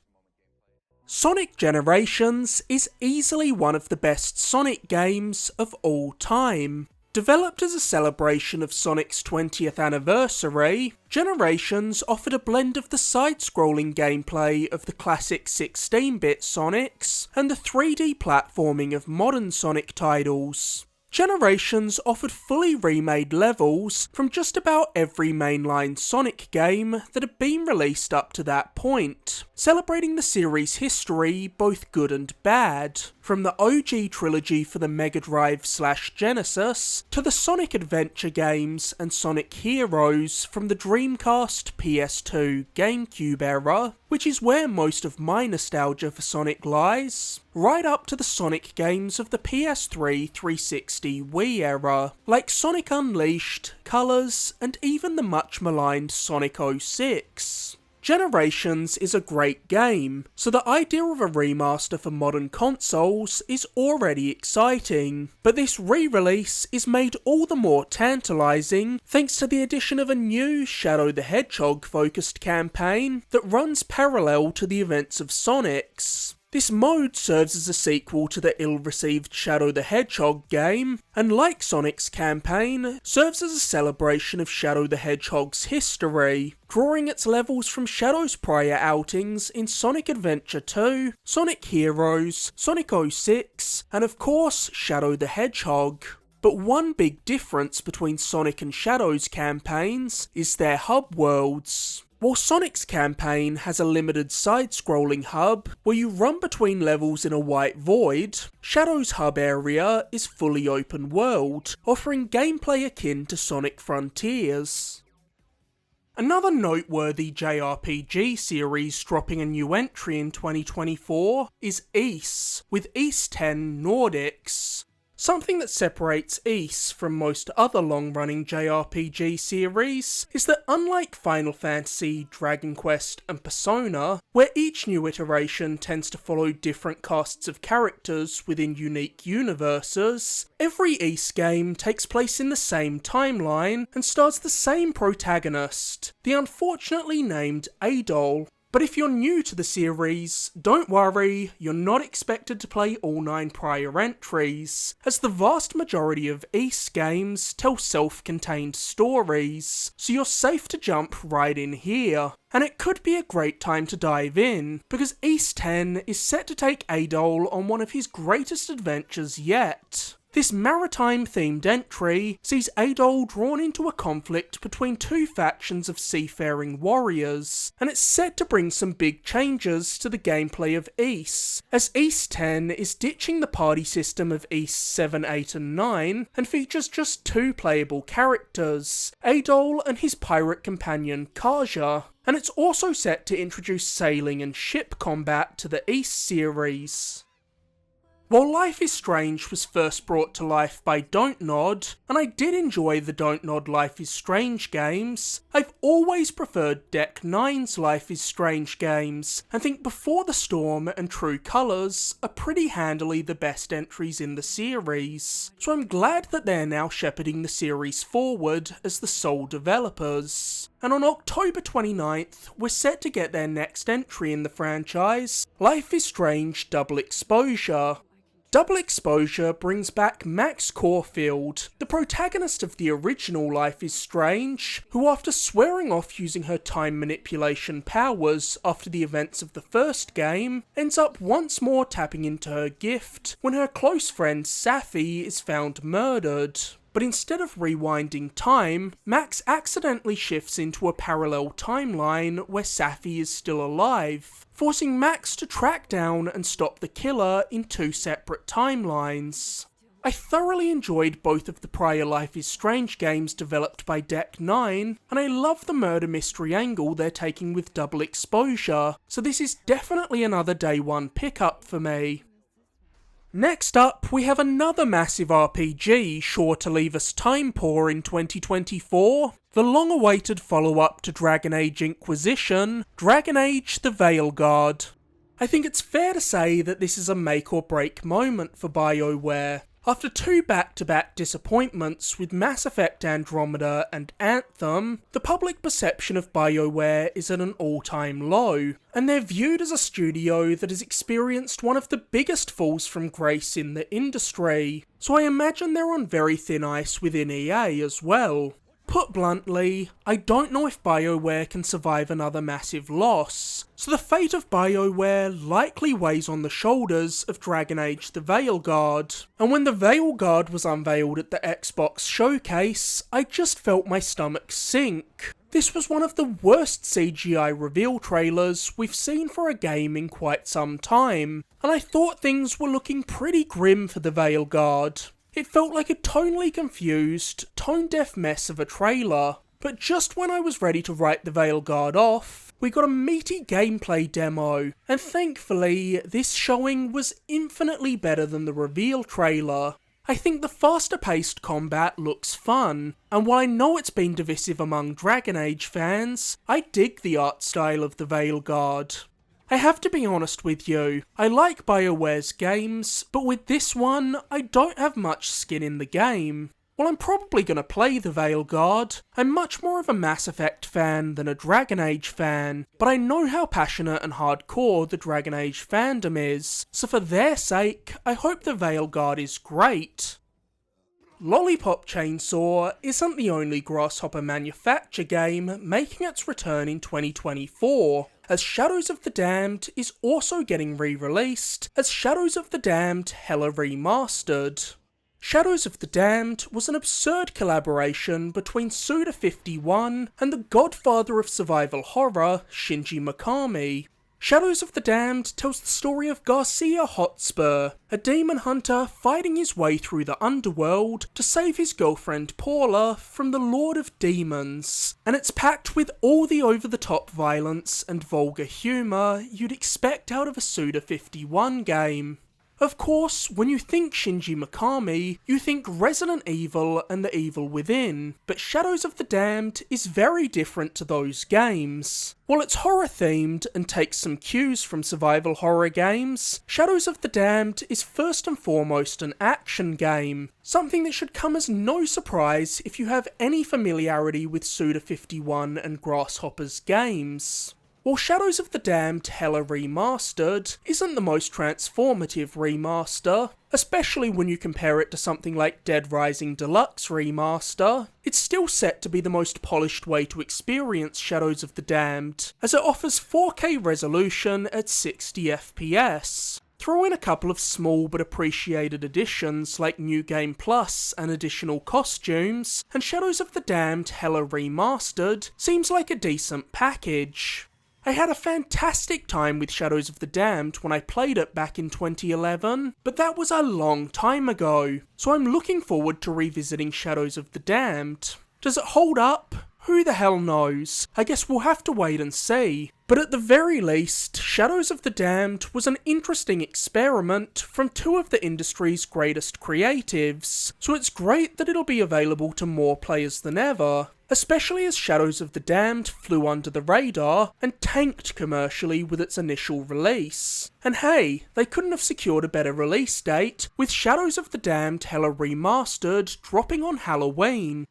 Sonic Generations is easily one of the best Sonic games of all time. Developed as a celebration of Sonic's 20th anniversary, Generations offered a blend of the side-scrolling gameplay of the classic 16-bit Sonics and the 3D platforming of modern Sonic titles. Generations offered fully remade levels from just about every mainline Sonic game that had been released up to that point, celebrating the series' history, both good and bad, from the OG trilogy for the Mega Drive/Genesis, to the Sonic Adventure games and Sonic Heroes from the Dreamcast, PS2, GameCube era, which is where most of my nostalgia for Sonic lies, right up to the Sonic games of the PS3, 360, Wii era, like Sonic Unleashed, Colors, and even the much maligned Sonic 06. Generations is a great game, so the idea of a remaster for modern consoles is already exciting, but this re-release is made all the more tantalising thanks to the addition of a new Shadow the Hedgehog focused campaign that runs parallel to the events of Sonic's. This mode serves as a sequel to the ill-received Shadow the Hedgehog game, and like Sonic's campaign, serves as a celebration of Shadow the Hedgehog's history, drawing its levels from Shadow's prior outings in Sonic Adventure 2, Sonic Heroes, Sonic 06, and of course Shadow the Hedgehog. But one big difference between Sonic and Shadow's campaigns is their hub worlds. While Sonic's campaign has a limited side-scrolling hub where you run between levels in a white void, Shadow's hub area is fully open world, offering gameplay akin to Sonic Frontiers. Another noteworthy JRPG series dropping a new entry in 2024 is Ys, with Ys 10 Nordics. Something that separates Ys from most other long-running JRPG series is that unlike Final Fantasy, Dragon Quest, and Persona, where each new iteration tends to follow different casts of characters within unique universes, every Ys game takes place in the same timeline and stars the same protagonist, the unfortunately named Adol. But if you're new to the series, don't worry, you're not expected to play all 9 prior entries, as the vast majority of Ys games tell self-contained stories, so you're safe to jump right in here. And it could be a great time to dive in, because Ys 10 is set to take Adol on one of his greatest adventures yet. This maritime-themed entry sees Adol drawn into a conflict between 2 factions of seafaring warriors, and it's set to bring some big changes to the gameplay of Ys, as Ys 10 is ditching the party system of Ys 7, 8 and 9, and features just 2 playable characters, Adol and his pirate companion Kaja. And it's also set to introduce sailing and ship combat to the Ys series. While Life is Strange was first brought to life by Don't Nod, and I did enjoy the Don't Nod Life is Strange games, I've always preferred Deck 9's Life is Strange games, and think Before the Storm and True Colours are pretty handily the best entries in the series, so I'm glad that they're now shepherding the series forward as the sole developers. And on October 29th, we're set to get their next entry in the franchise, Life is Strange Double Exposure. Double Exposure brings back Max Caulfield, the protagonist of the original Life is Strange, who after swearing off using her time manipulation powers after the events of the first game, ends up once more tapping into her gift when her close friend Safi is found murdered. But instead of rewinding time, Max accidentally shifts into a parallel timeline where Safi is still alive, forcing Max to track down and stop the killer in 2 separate timelines. I thoroughly enjoyed both of the prior Life is Strange games developed by Deck 9, and I love the murder mystery angle they're taking with Double Exposure, so this is definitely another day 1 pickup for me. Next up, we have another massive RPG sure to leave us time poor in 2024, the long-awaited follow-up to Dragon Age Inquisition, Dragon Age The Veilguard. I think it's fair to say that this is a make or break moment for BioWare. After two back-to-back disappointments with Mass Effect Andromeda and Anthem, the public perception of BioWare is at an all-time low, and they're viewed as a studio that has experienced one of the biggest falls from grace in the industry, so I imagine they're on very thin ice within EA as well. Put bluntly, I don't know if BioWare can survive another massive loss, so the fate of BioWare likely weighs on the shoulders of Dragon Age the Veilguard. And when the Veilguard was unveiled at the Xbox showcase, I just felt my stomach sink. This was one of the worst CGI reveal trailers we've seen for a game in quite some time, and I thought things were looking pretty grim for the Veilguard. It felt like a tonally confused, tone-deaf mess of a trailer, but just when I was ready to write the Veilguard off, we got a meaty gameplay demo, and thankfully, this showing was infinitely better than the reveal trailer. I think the faster-paced combat looks fun, and while I know it's been divisive among Dragon Age fans, I dig the art style of the Veilguard. I have to be honest with you, I like BioWare's games, but with this one, I don't have much skin in the game. While I'm probably going to play the Veilguard, I'm much more of a Mass Effect fan than a Dragon Age fan, but I know how passionate and hardcore the Dragon Age fandom is, so for their sake, I hope the Veilguard is great. Lollipop Chainsaw isn't the only Grasshopper Manufacture game making its return in 2024, as Shadows of the Damned is also getting re-released as Shadows of the Damned Hella Remastered. Shadows of the Damned was an absurd collaboration between Suda51 and the godfather of survival horror, Shinji Mikami. Shadows of the Damned tells the story of Garcia Hotspur, a demon hunter fighting his way through the underworld to save his girlfriend Paula from the Lord of Demons, and it's packed with all the over-the-top violence and vulgar humour you'd expect out of a Suda51 game. Of course, when you think Shinji Mikami, you think Resident Evil and the Evil Within, but Shadows of the Damned is very different to those games. While it's horror-themed and takes some cues from survival horror games, Shadows of the Damned is first and foremost an action game, something that should come as no surprise if you have any familiarity with Suda51 and Grasshopper's games. While Shadows of the Damned Hella Remastered isn't the most transformative remaster, especially when you compare it to something like Dead Rising Deluxe Remaster, it's still set to be the most polished way to experience Shadows of the Damned, as it offers 4K resolution at 60 FPS. Throw in a couple of small but appreciated additions like New Game Plus and additional costumes, and Shadows of the Damned Hella Remastered seems like a decent package. I had a fantastic time with Shadows of the Damned when I played it back in 2011, but that was a long time ago, so I'm looking forward to revisiting Shadows of the Damned. Does it hold up? Who the hell knows? I guess we'll have to wait and see. But at the very least, Shadows of the Damned was an interesting experiment from two of the industry's greatest creatives, so it's great that it'll be available to more players than ever, especially as Shadows of the Damned flew under the radar and tanked commercially with its initial release. And hey, they couldn't have secured a better release date, with Shadows of the Damned Hella Remastered dropping on Halloween.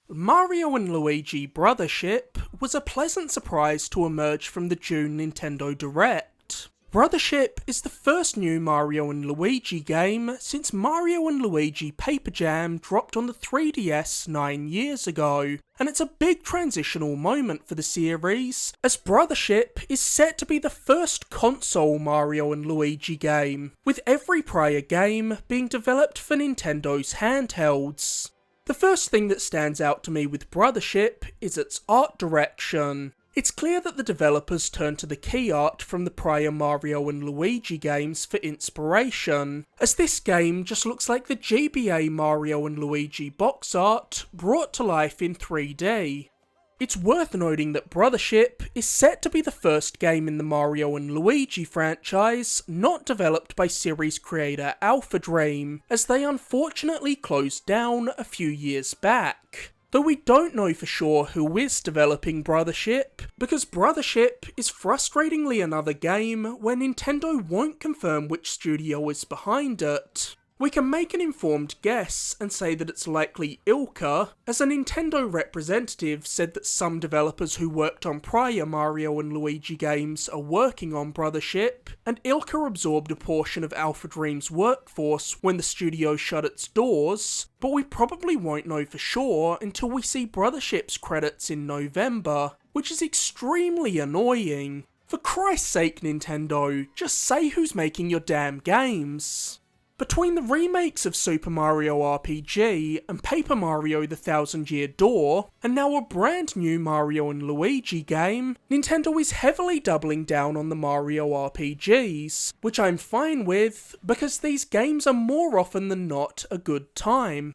Mario and Luigi Brothership was a pleasant surprise to emerge from the June Nintendo Direct. Brothership is the first new Mario and Luigi game since Mario and Luigi Paper Jam dropped on the 3DS 9 years ago, and it's a big transitional moment for the series, as Brothership is set to be the first console Mario and Luigi game, with every prior game being developed for Nintendo's handhelds. The first thing that stands out to me with Brothership is its art direction. It's clear that the developers turned to the key art from the prior Mario and Luigi games for inspiration, as this game just looks like the GBA Mario and Luigi box art brought to life in 3D. It's worth noting that Brothership is set to be the first game in the Mario and Luigi franchise not developed by series creator Alpha Dream, as they unfortunately closed down a few years back. Though we don't know for sure who is developing Brothership, because Brothership is frustratingly another game where Nintendo won't confirm which studio is behind it. We can make an informed guess and say that it's likely Ilka, as a Nintendo representative said that some developers who worked on prior Mario and Luigi games are working on Brothership, and Ilka absorbed a portion of Alpha Dream's workforce when the studio shut its doors, but we probably won't know for sure until we see Brothership's credits in November, which is extremely annoying. For Christ's sake, Nintendo, just say who's making your damn games. Between the remakes of Super Mario RPG and Paper Mario The Thousand Year Door, and now a brand new Mario and Luigi game, Nintendo is heavily doubling down on the Mario RPGs, which I'm fine with, because these games are more often than not a good time.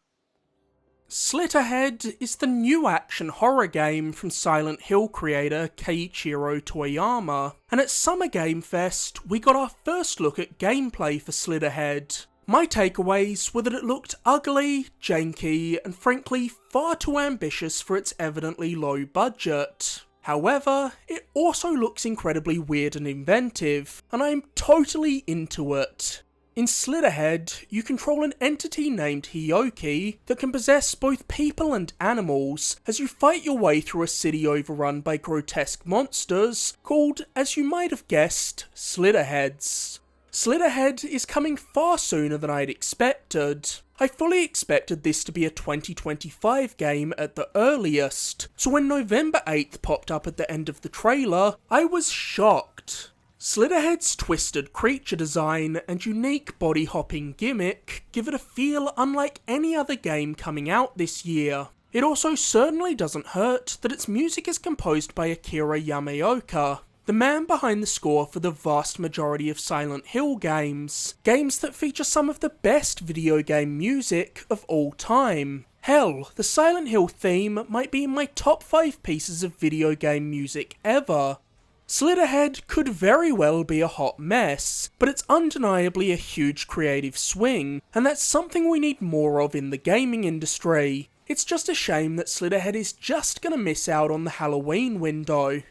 Slitterhead is the new action horror game from Silent Hill creator Keiichiro Toyama, and at Summer Game Fest we got our first look at gameplay for Slitterhead. My takeaways were that it looked ugly, janky, and frankly far too ambitious for its evidently low budget. However, it also looks incredibly weird and inventive, and I am totally into it. In Slitterhead, you control an entity named Hioki that can possess both people and animals as you fight your way through a city overrun by grotesque monsters called, as you might have guessed, Slitterheads. Slitterhead is coming far sooner than I'd expected. I fully expected this to be a 2025 game at the earliest, so when November 8th popped up at the end of the trailer, I was shocked. Slitterhead's twisted creature design and unique body-hopping gimmick give it a feel unlike any other game coming out this year. It also certainly doesn't hurt that its music is composed by Akira Yamaoka, the man behind the score for the vast majority of Silent Hill games that feature some of the best video game music of all time. Hell, the Silent Hill theme might be in my top 5 pieces of video game music ever. Slitterhead could very well be a hot mess, but it's undeniably a huge creative swing, and that's something we need more of in the gaming industry. It's just a shame that Slitterhead is just gonna miss out on the Halloween window.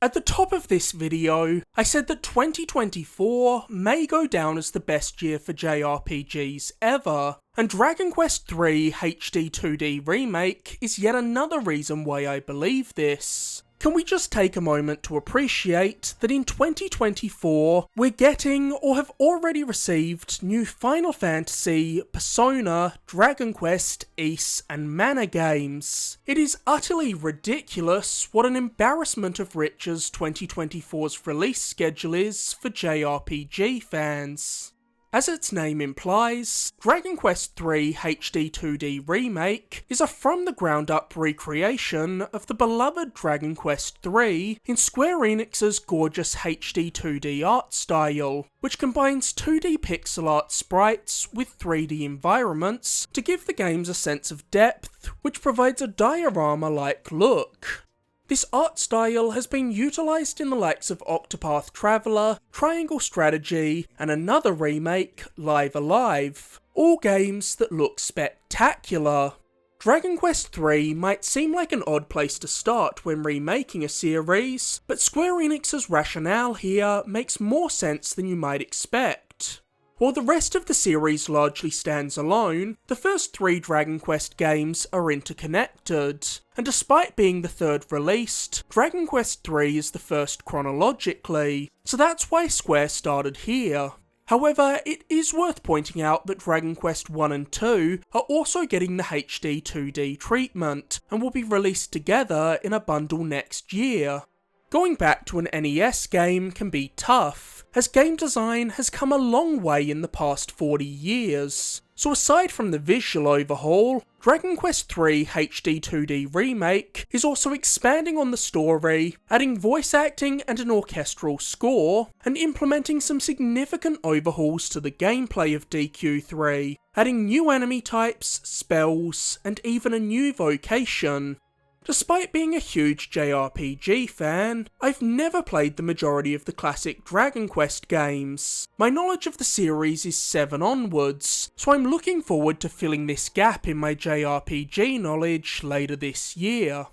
At the top of this video, I said that 2024 may go down as the best year for JRPGs ever, and Dragon Quest III HD 2D Remake is yet another reason why I believe this. Can we just take a moment to appreciate that in 2024, we're getting, or have already received, new Final Fantasy, Persona, Dragon Quest, Ys, and Mana games. It is utterly ridiculous what an embarrassment of riches 2024's release schedule is for JRPG fans. As its name implies, Dragon Quest III HD 2D Remake is a from-the-ground-up recreation of the beloved Dragon Quest III in Square Enix's gorgeous HD 2D art style, which combines 2D pixel art sprites with 3D environments to give the games a sense of depth, which provides a diorama-like look. This art style has been utilised in the likes of Octopath Traveler, Triangle Strategy, and another remake, Live Alive, all games that look spectacular. Dragon Quest III might seem like an odd place to start when remaking a series, but Square Enix's rationale here makes more sense than you might expect. While the rest of the series largely stands alone, the first 3 Dragon Quest games are interconnected, and despite being the third released, Dragon Quest III is the first chronologically, so that's why Square started here. However, it is worth pointing out that Dragon Quest 1 and 2 are also getting the HD 2D treatment, and will be released together in a bundle next year. Going back to an NES game can be tough, as game design has come a long way in the past 40 years. So aside from the visual overhaul, Dragon Quest III HD 2D Remake is also expanding on the story, adding voice acting and an orchestral score, and implementing some significant overhauls to the gameplay of DQ3, adding new enemy types, spells, and even a new vocation. Despite being a huge JRPG fan, I've never played the majority of the classic Dragon Quest games. My knowledge of the series is 7 onwards, so I'm looking forward to filling this gap in my JRPG knowledge later this year.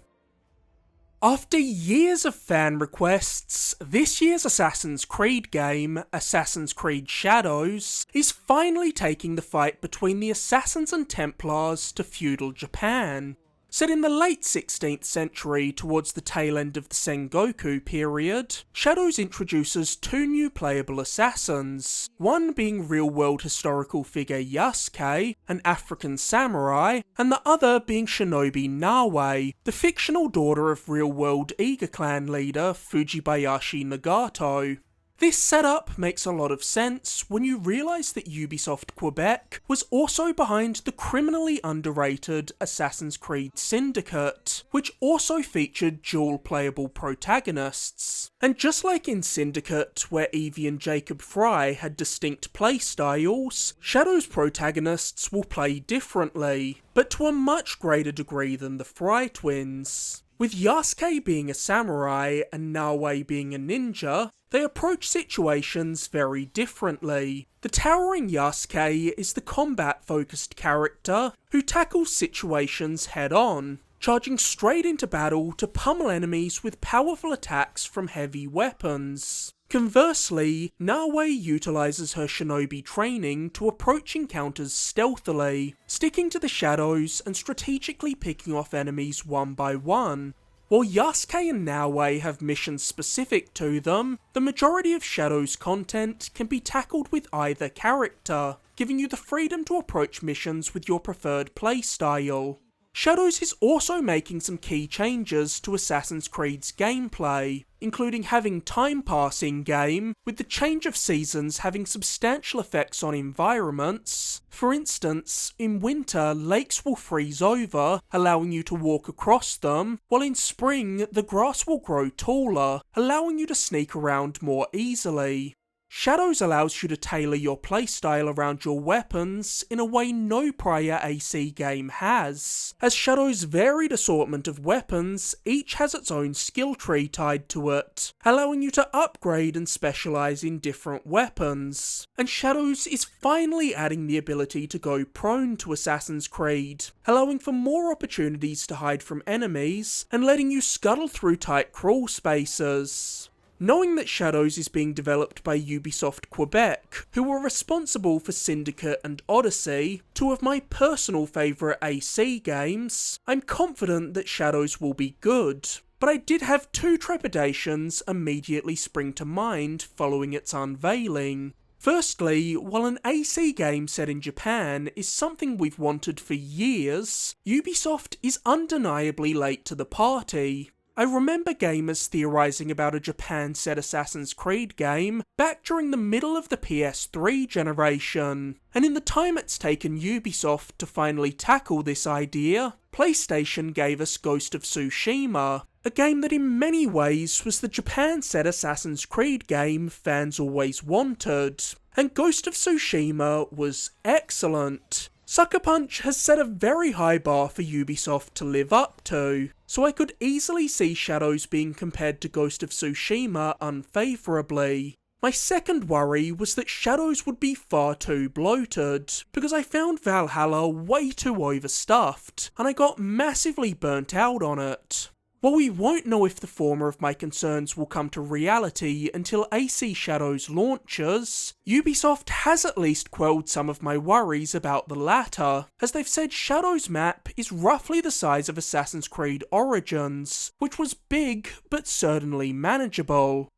After years of fan requests, this year's Assassin's Creed game, Assassin's Creed Shadows, is finally taking the fight between the Assassins and Templars to feudal Japan. Set in the late 16th century towards the tail end of the Sengoku period, Shadows introduces two new playable assassins, one being real-world historical figure Yasuke, an African samurai, and the other being Shinobi Nawe, the fictional daughter of real-world Iga clan leader Fujibayashi Nagato. This setup makes a lot of sense when you realise that Ubisoft Quebec was also behind the criminally underrated Assassin's Creed Syndicate, which also featured dual playable protagonists. And just like in Syndicate, where Evie and Jacob Fry had distinct playstyles, Shadow's protagonists will play differently, but to a much greater degree than the Fry twins. With Yasuke being a samurai and Nawe being a ninja, they approach situations very differently. The towering Yasuke is the combat-focused character who tackles situations head-on, charging straight into battle to pummel enemies with powerful attacks from heavy weapons. Conversely, Nawe utilises her shinobi training to approach encounters stealthily, sticking to the shadows and strategically picking off enemies one by one. While Yasuke and Nawe have missions specific to them, the majority of Shadow's content can be tackled with either character, giving you the freedom to approach missions with your preferred playstyle. Shadows is also making some key changes to Assassin's Creed's gameplay, including having time pass in-game, with the change of seasons having substantial effects on environments. For instance, in winter, lakes will freeze over, allowing you to walk across them, while in spring, the grass will grow taller, allowing you to sneak around more easily. Shadows allows you to tailor your playstyle around your weapons in a way no prior AC game has, as Shadow's varied assortment of weapons each has its own skill tree tied to it, allowing you to upgrade and specialise in different weapons. And Shadows is finally adding the ability to go prone to Assassin's Creed, allowing for more opportunities to hide from enemies and letting you scuttle through tight crawl spaces. Knowing that Shadows is being developed by Ubisoft Quebec, who were responsible for Syndicate and Odyssey, two of my personal favourite AC games, I'm confident that Shadows will be good. But I did have two trepidations immediately spring to mind following its unveiling. Firstly, while an AC game set in Japan is something we've wanted for years, Ubisoft is undeniably late to the party. I remember gamers theorising about a Japan-set Assassin's Creed game back during the middle of the PS3 generation, and in the time it's taken Ubisoft to finally tackle this idea, PlayStation gave us Ghost of Tsushima, a game that in many ways was the Japan-set Assassin's Creed game fans always wanted, and Ghost of Tsushima was excellent. Sucker Punch has set a very high bar for Ubisoft to live up to, so I could easily see Shadows being compared to Ghost of Tsushima unfavourably. My second worry was that Shadows would be far too bloated, because I found Valhalla way too overstuffed, and I got massively burnt out on it. While we won't know if the former of my concerns will come to reality until AC Shadows launches, Ubisoft has at least quelled some of my worries about the latter, as they've said Shadows map is roughly the size of Assassin's Creed Origins, which was big but certainly manageable.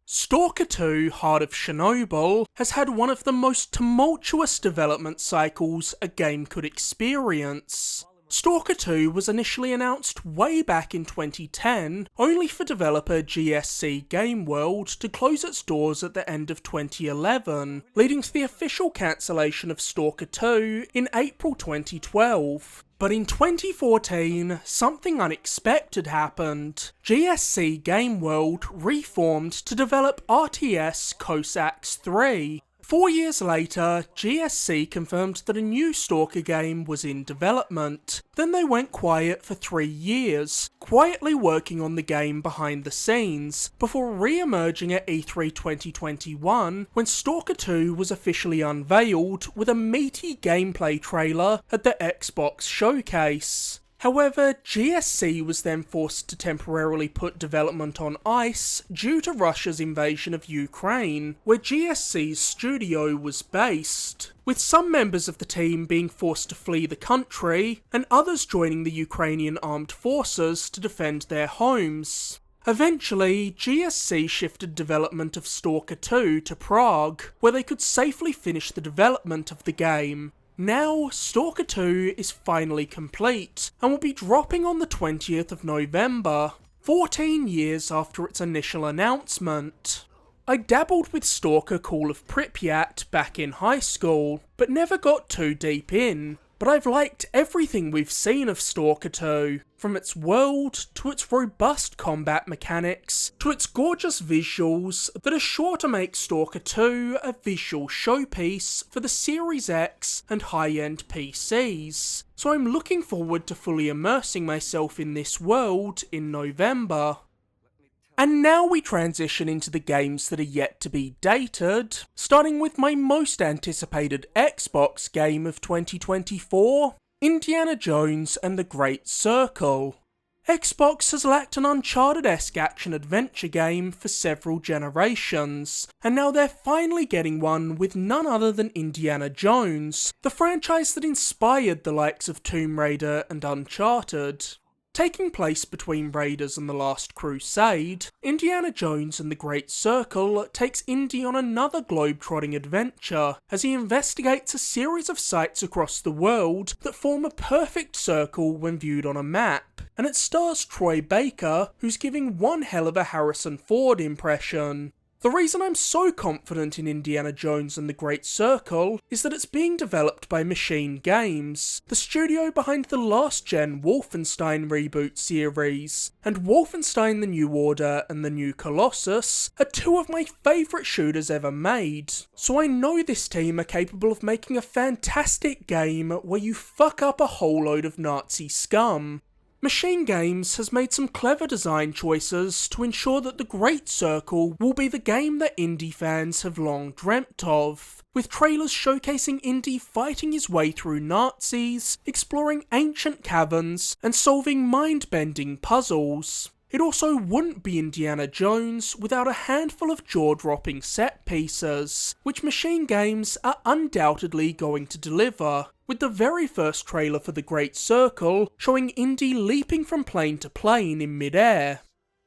Stalker 2 Heart of Chernobyl has had one of the most tumultuous development cycles a game could experience. Stalker 2 was initially announced way back in 2010, only for developer GSC Game World to close its doors at the end of 2011, leading to the official cancellation of Stalker 2 in April 2012. But in 2014, something unexpected happened. GSC Game World reformed to develop RTS Cossacks 3. 4 years later, GSC confirmed that a new Stalker game was in development. Then they went quiet for 3 years, quietly working on the game behind the scenes, before re-emerging at E3 2021 when Stalker 2 was officially unveiled with a meaty gameplay trailer at the Xbox showcase. However, GSC was then forced to temporarily put development on ice due to Russia's invasion of Ukraine, where GSC's studio was based, with some members of the team being forced to flee the country, and others joining the Ukrainian armed forces to defend their homes. Eventually, GSC shifted development of Stalker 2 to Prague, where they could safely finish the development of the game. Now, Stalker 2 is finally complete, and will be dropping on the 20th of November, 14 years after its initial announcement. I dabbled with Stalker Call of Pripyat back in high school, but never got too deep in. But I've liked everything we've seen of Stalker 2, from its world, to its robust combat mechanics, to its gorgeous visuals that are sure to make Stalker 2 a visual showpiece for the Series X and high-end PCs. So I'm looking forward to fully immersing myself in this world in November. And now we transition into the games that are yet to be dated, starting with my most anticipated Xbox game of 2024, Indiana Jones and the Great Circle. Xbox has lacked an Uncharted-esque action-adventure game for several generations, and now they're finally getting one with none other than Indiana Jones, the franchise that inspired the likes of Tomb Raider and Uncharted. Taking place between Raiders and the Last Crusade, Indiana Jones and the Great Circle takes Indy on another globe-trotting adventure as he investigates a series of sites across the world that form a perfect circle when viewed on a map, and it stars Troy Baker, who's giving one hell of a Harrison Ford impression. The reason I'm so confident in Indiana Jones and the Great Circle is that it's being developed by Machine Games, the studio behind the last-gen Wolfenstein reboot series, and Wolfenstein The New Order and The New Colossus are two of my favourite shooters ever made, so I know this team are capable of making a fantastic game where you fuck up a whole load of Nazi scum. Machine Games has made some clever design choices to ensure that the Great Circle will be the game that indie fans have long dreamt of, with trailers showcasing Indy fighting his way through Nazis, exploring ancient caverns, and solving mind-bending puzzles. It also wouldn't be Indiana Jones without a handful of jaw-dropping set pieces, which Machine Games are undoubtedly going to deliver, with the very first trailer for The Great Circle showing Indy leaping from plane to plane in mid-air.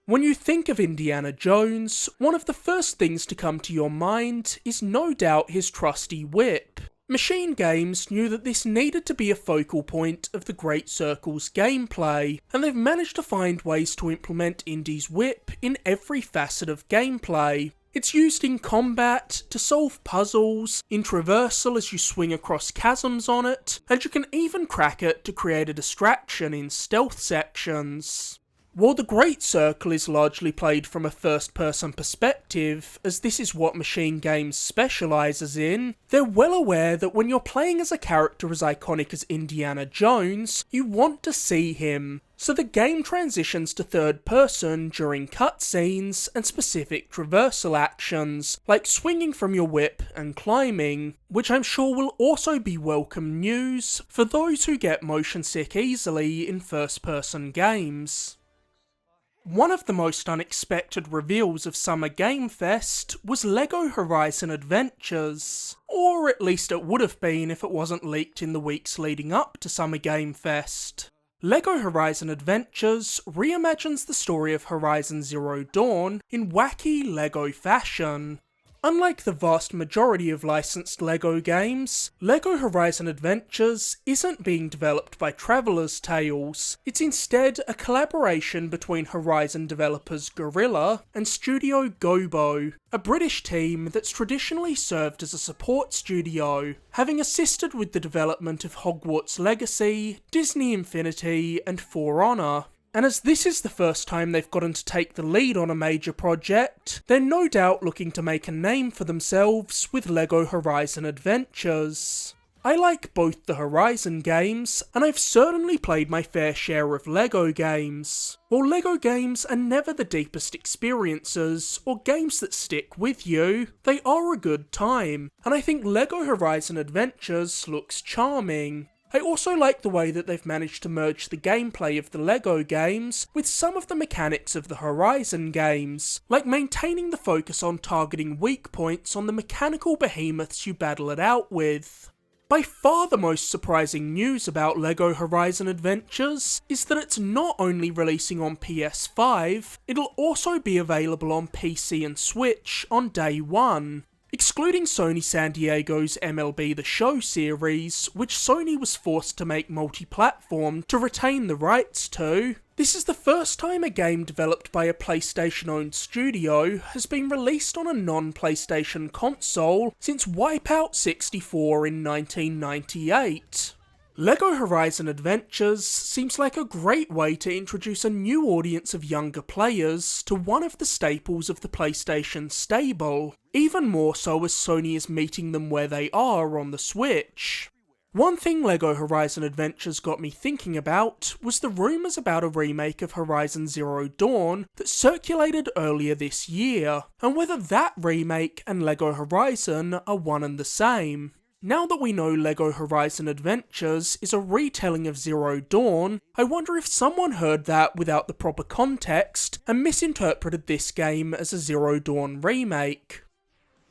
When you think of Indiana Jones, one of the first things to come to your mind is no doubt his trusty whip. Machine Games knew that this needed to be a focal point of the Great Circle's gameplay, and they've managed to find ways to implement Indy's whip in every facet of gameplay. It's used in combat, to solve puzzles, in traversal as you swing across chasms on it, and you can even crack it to create a distraction in stealth sections. While the Great Circle is largely played from a first-person perspective, as this is what Machine Games specialises in, they're well aware that when you're playing as a character as iconic as Indiana Jones, you want to see him. So the game transitions to third person during cutscenes and specific traversal actions, like swinging from your whip and climbing, which I'm sure will also be welcome news for those who get motion sick easily in first person games. One of the most unexpected reveals of Summer Game Fest was LEGO Horizon Adventures, or at least it would have been if it wasn't leaked in the weeks leading up to Summer Game Fest. LEGO Horizon Adventures reimagines the story of Horizon Zero Dawn in wacky LEGO fashion. Unlike the vast majority of licensed LEGO games, LEGO Horizon Adventures isn't being developed by Traveller's Tales. It's instead a collaboration between Horizon developers Guerrilla and Studio Gobo, a British team that's traditionally served as a support studio, having assisted with the development of Hogwarts Legacy, Disney Infinity, and For Honor. And as this is the first time they've gotten to take the lead on a major project, they're no doubt looking to make a name for themselves with LEGO Horizon Adventures. I like both the Horizon games, and I've certainly played my fair share of LEGO games. While LEGO games are never the deepest experiences, or games that stick with you, they are a good time, and I think LEGO Horizon Adventures looks charming. I also like the way that they've managed to merge the gameplay of the LEGO games with some of the mechanics of the Horizon games, like maintaining the focus on targeting weak points on the mechanical behemoths you battle it out with. By far the most surprising news about LEGO Horizon Adventures is that it's not only releasing on PS5, it'll also be available on PC and Switch on day one. Excluding Sony San Diego's MLB The Show series, which Sony was forced to make multi-platform to retain the rights to, this is the first time a game developed by a PlayStation-owned studio has been released on a non-PlayStation console since Wipeout 64 in 1998. LEGO Horizon Adventures seems like a great way to introduce a new audience of younger players to one of the staples of the PlayStation stable, even more so as Sony is meeting them where they are on the Switch. One thing LEGO Horizon Adventures got me thinking about was the rumours about a remake of Horizon Zero Dawn that circulated earlier this year, and whether that remake and LEGO Horizon are one and the same. Now that we know LEGO Horizon Adventures is a retelling of Zero Dawn, I wonder if someone heard that without the proper context and misinterpreted this game as a Zero Dawn remake.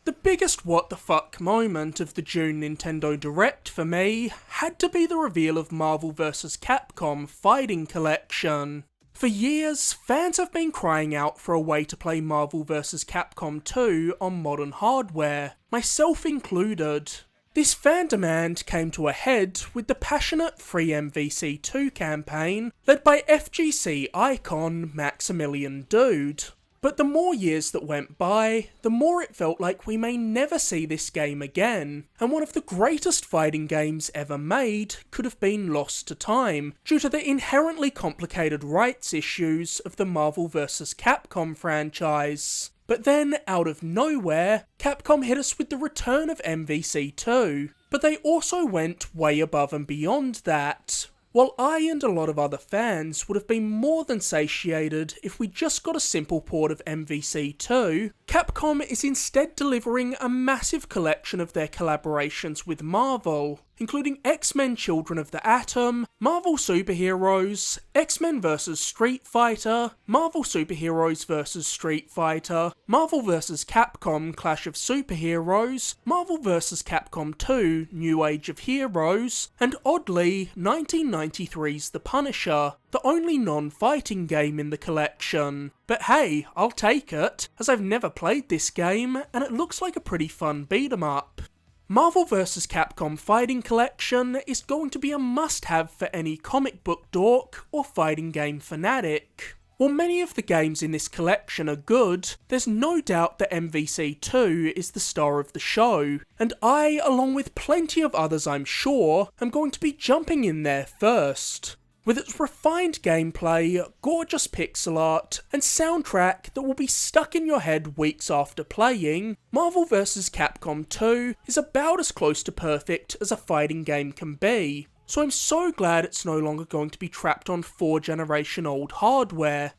The biggest what the fuck moment of the June Nintendo Direct for me had to be the reveal of Marvel vs. Capcom Fighting Collection. For years, fans have been crying out for a way to play Marvel vs. Capcom 2 on modern hardware, myself included. This fan demand came to a head with the passionate Free MVC2 campaign led by FGC icon Maximilian Dood. But the more years that went by, the more it felt like we may never see this game again, and one of the greatest fighting games ever made could have been lost to time due to the inherently complicated rights issues of the Marvel vs. Capcom franchise. But then, out of nowhere, Capcom hit us with the return of MVC2, but they also went way above and beyond that. While I and a lot of other fans would have been more than satiated if we just got a simple port of MVC2, Capcom is instead delivering a massive collection of their collaborations with Marvel, including X-Men Children of the Atom, Marvel Superheroes, X-Men vs Street Fighter, Marvel Superheroes vs Street Fighter, Marvel vs Capcom Clash of Superheroes, Marvel vs Capcom 2 New Age of Heroes, and oddly, 1993's The Punisher, the only non-fighting game in the collection. But hey, I'll take it, as I've never played this game, and it looks like a pretty fun beat-em-up. Marvel vs. Capcom Fighting Collection is going to be a must-have for any comic book dork or fighting game fanatic. While many of the games in this collection are good, there's no doubt that MVC2 is the star of the show, and I, along with plenty of others I'm sure, am going to be jumping in there first. With its refined gameplay, gorgeous pixel art, and soundtrack that will be stuck in your head weeks after playing, Marvel vs. Capcom 2 is about as close to perfect as a fighting game can be, so I'm so glad it's no longer going to be trapped on 4-generation-old hardware.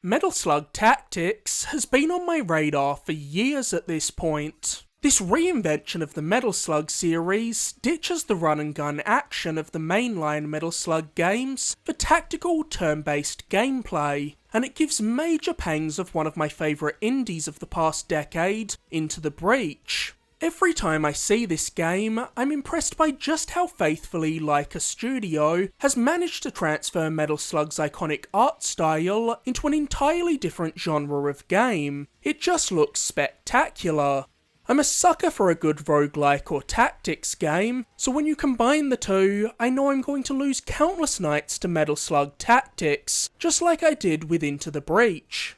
Metal Slug Tactics has been on my radar for years at this point. This reinvention of the Metal Slug series ditches the run-and-gun action of the mainline Metal Slug games for tactical, turn-based gameplay, and it gives major pangs of one of my favourite indies of the past decade, Into the Breach. Every time I see this game, I'm impressed by just how faithfully Laika Studio has managed to transfer Metal Slug's iconic art style into an entirely different genre of game. It just looks spectacular. I'm a sucker for a good roguelike or tactics game, so when you combine the two, I know I'm going to lose countless nights to Metal Slug Tactics, just like I did with Into the Breach.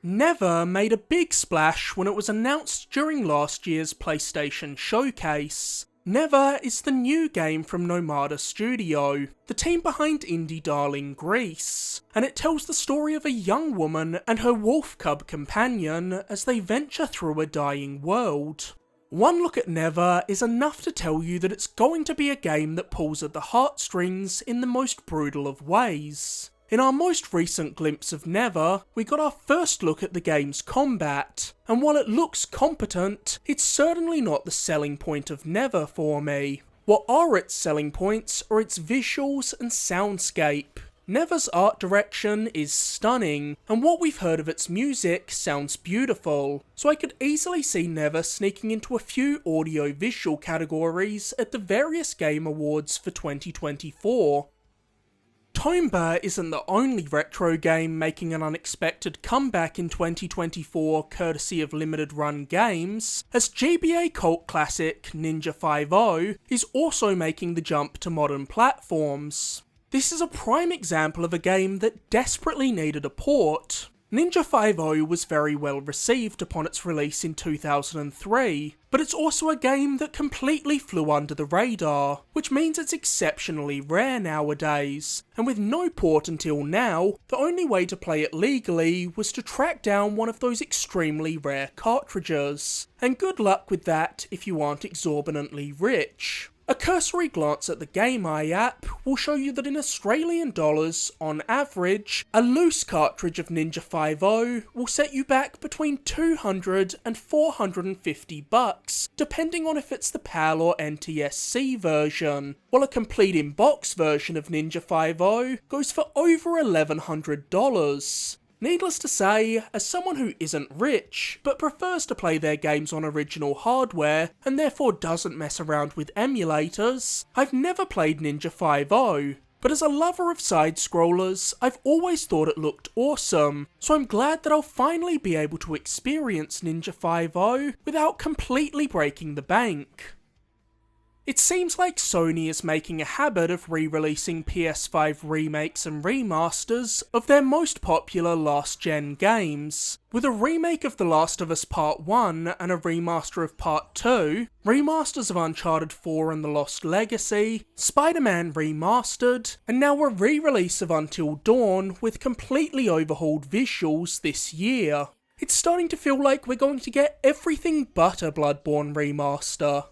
Never made a big splash when it was announced during last year's PlayStation Showcase. Never is the new game from Nomada Studio, the team behind indie darling Grease, and it tells the story of a young woman and her wolf cub companion as they venture through a dying world. One look at Never is enough to tell you that it's going to be a game that pulls at the heartstrings in the most brutal of ways. In our most recent glimpse of Never, we got our first look at the game's combat, and while it looks competent, it's certainly not the selling point of Never for me. What are its selling points are its visuals and soundscape. Never's art direction is stunning, and what we've heard of its music sounds beautiful, so I could easily see Never sneaking into a few audio-visual categories at the various game awards for 2024. Tomba isn't the only retro game making an unexpected comeback in 2024 courtesy of limited run games, as GBA cult classic Ninja 5 is also making the jump to modern platforms. This is a prime example of a game that desperately needed a port. Ninja 5 was very well received upon its release in 2003, but it's also a game that completely flew under the radar, which means it's exceptionally rare nowadays, and with no port until now, the only way to play it legally was to track down one of those extremely rare cartridges, and good luck with that if you aren't exorbitantly rich. A cursory glance at the Game Eye app will show you that in Australian dollars, on average, a loose cartridge of Ninja 5 will set you back between $200 and $450, depending on if it's the PAL or NTSC version, while a complete in-box version of Ninja 5 goes for over $1,100. Needless to say, as someone who isn't rich, but prefers to play their games on original hardware, and therefore doesn't mess around with emulators, I've never played Ninja 5, but as a lover of side-scrollers, I've always thought it looked awesome, so I'm glad that I'll finally be able to experience Ninja 5 without completely breaking the bank. It seems like Sony is making a habit of re-releasing PS5 remakes and remasters of their most popular last-gen games, with a remake of The Last of Us Part 1 and a remaster of Part 2, remasters of Uncharted 4 and The Lost Legacy, Spider-Man Remastered, and now a re-release of Until Dawn with completely overhauled visuals this year. It's starting to feel like we're going to get everything but a Bloodborne remaster.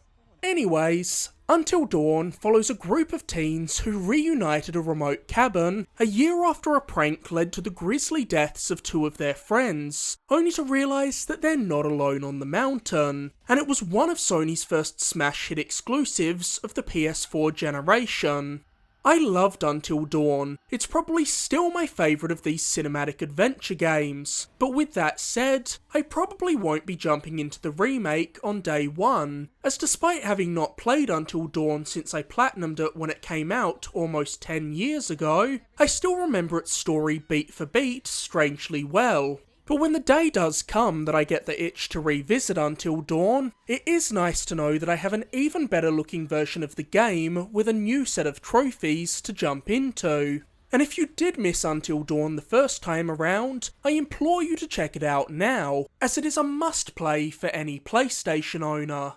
Anyways, Until Dawn follows a group of teens who reunite at a remote cabin a year after a prank led to the grisly deaths of two of their friends, only to realise that they're not alone on the mountain, and it was one of Sony's first smash hit exclusives of the PS4 generation. I loved Until Dawn. It's probably still my favourite of these cinematic adventure games, but with that said, I probably won't be jumping into the remake on day one, as despite having not played Until Dawn since I platinumed it when it came out almost 10 years ago, I still remember its story beat for beat strangely well. But when the day does come that I get the itch to revisit Until Dawn, it is nice to know that I have an even better looking version of the game with a new set of trophies to jump into. And if you did miss Until Dawn the first time around, I implore you to check it out now, as it is a must play for any PlayStation owner.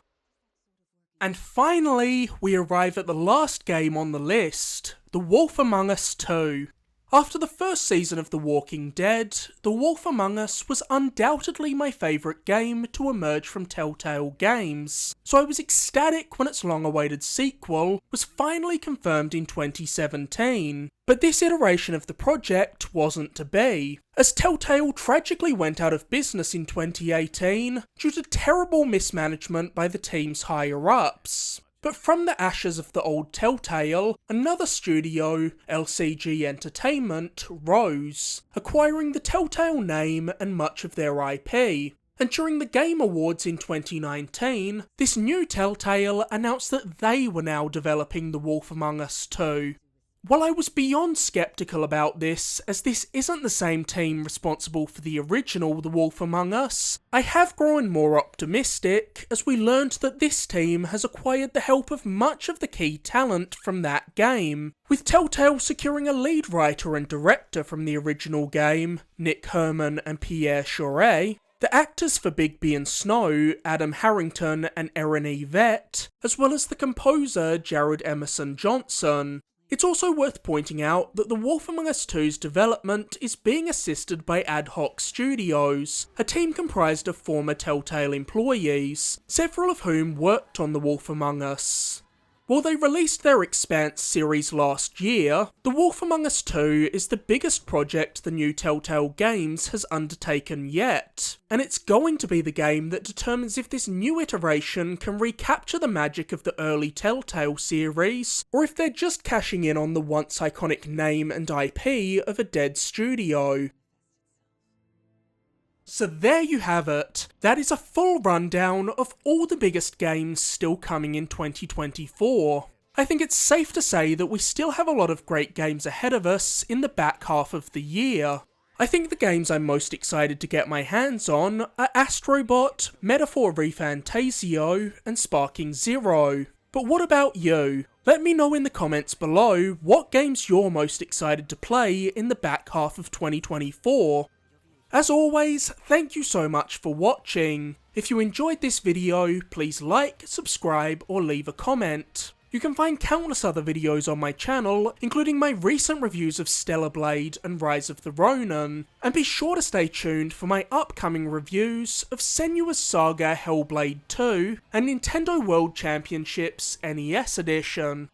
And finally, we arrive at the last game on the list, The Wolf Among Us 2. After the first season of The Walking Dead, The Wolf Among Us was undoubtedly my favourite game to emerge from Telltale Games, so I was ecstatic when its long-awaited sequel was finally confirmed in 2017. But this iteration of the project wasn't to be, as Telltale tragically went out of business in 2018 due to terrible mismanagement by the team's higher-ups. But from the ashes of the old Telltale, another studio, LCG Entertainment, rose, acquiring the Telltale name and much of their IP. And during the Game Awards in 2019, this new Telltale announced that they were now developing The Wolf Among Us 2. While I was beyond sceptical about this, as this isn't the same team responsible for the original The Wolf Among Us, I have grown more optimistic as we learned that this team has acquired the help of much of the key talent from that game, with Telltale securing a lead writer and director from the original game, Nick Herman and Pierre Choret, the actors for Bigby and Snow, Adam Harrington and Erin E. Vett, as well as the composer Jared Emerson Johnson. It's also worth pointing out that The Wolf Among Us 2's development is being assisted by Ad Hoc Studios, a team comprised of former Telltale employees, several of whom worked on The Wolf Among Us. While they released their Expanse series last year, The Wolf Among Us 2 is the biggest project the new Telltale Games has undertaken yet, and it's going to be the game that determines if this new iteration can recapture the magic of the early Telltale series, or if they're just cashing in on the once iconic name and IP of a dead studio. So there you have it. That is a full rundown of all the biggest games still coming in 2024. I think it's safe to say that we still have a lot of great games ahead of us in the back half of the year. I think the games I'm most excited to get my hands on are Astrobot, Metaphor ReFantasio, and Sparking Zero. But what about you? Let me know in the comments below what games you're most excited to play in the back half of 2024. As always, thank you so much for watching. If you enjoyed this video, please like, subscribe, or leave a comment. You can find countless other videos on my channel, including my recent reviews of Stellar Blade and Rise of the Ronin, and be sure to stay tuned for my upcoming reviews of Senua's Saga Hellblade 2 and Nintendo World Championships NES Edition.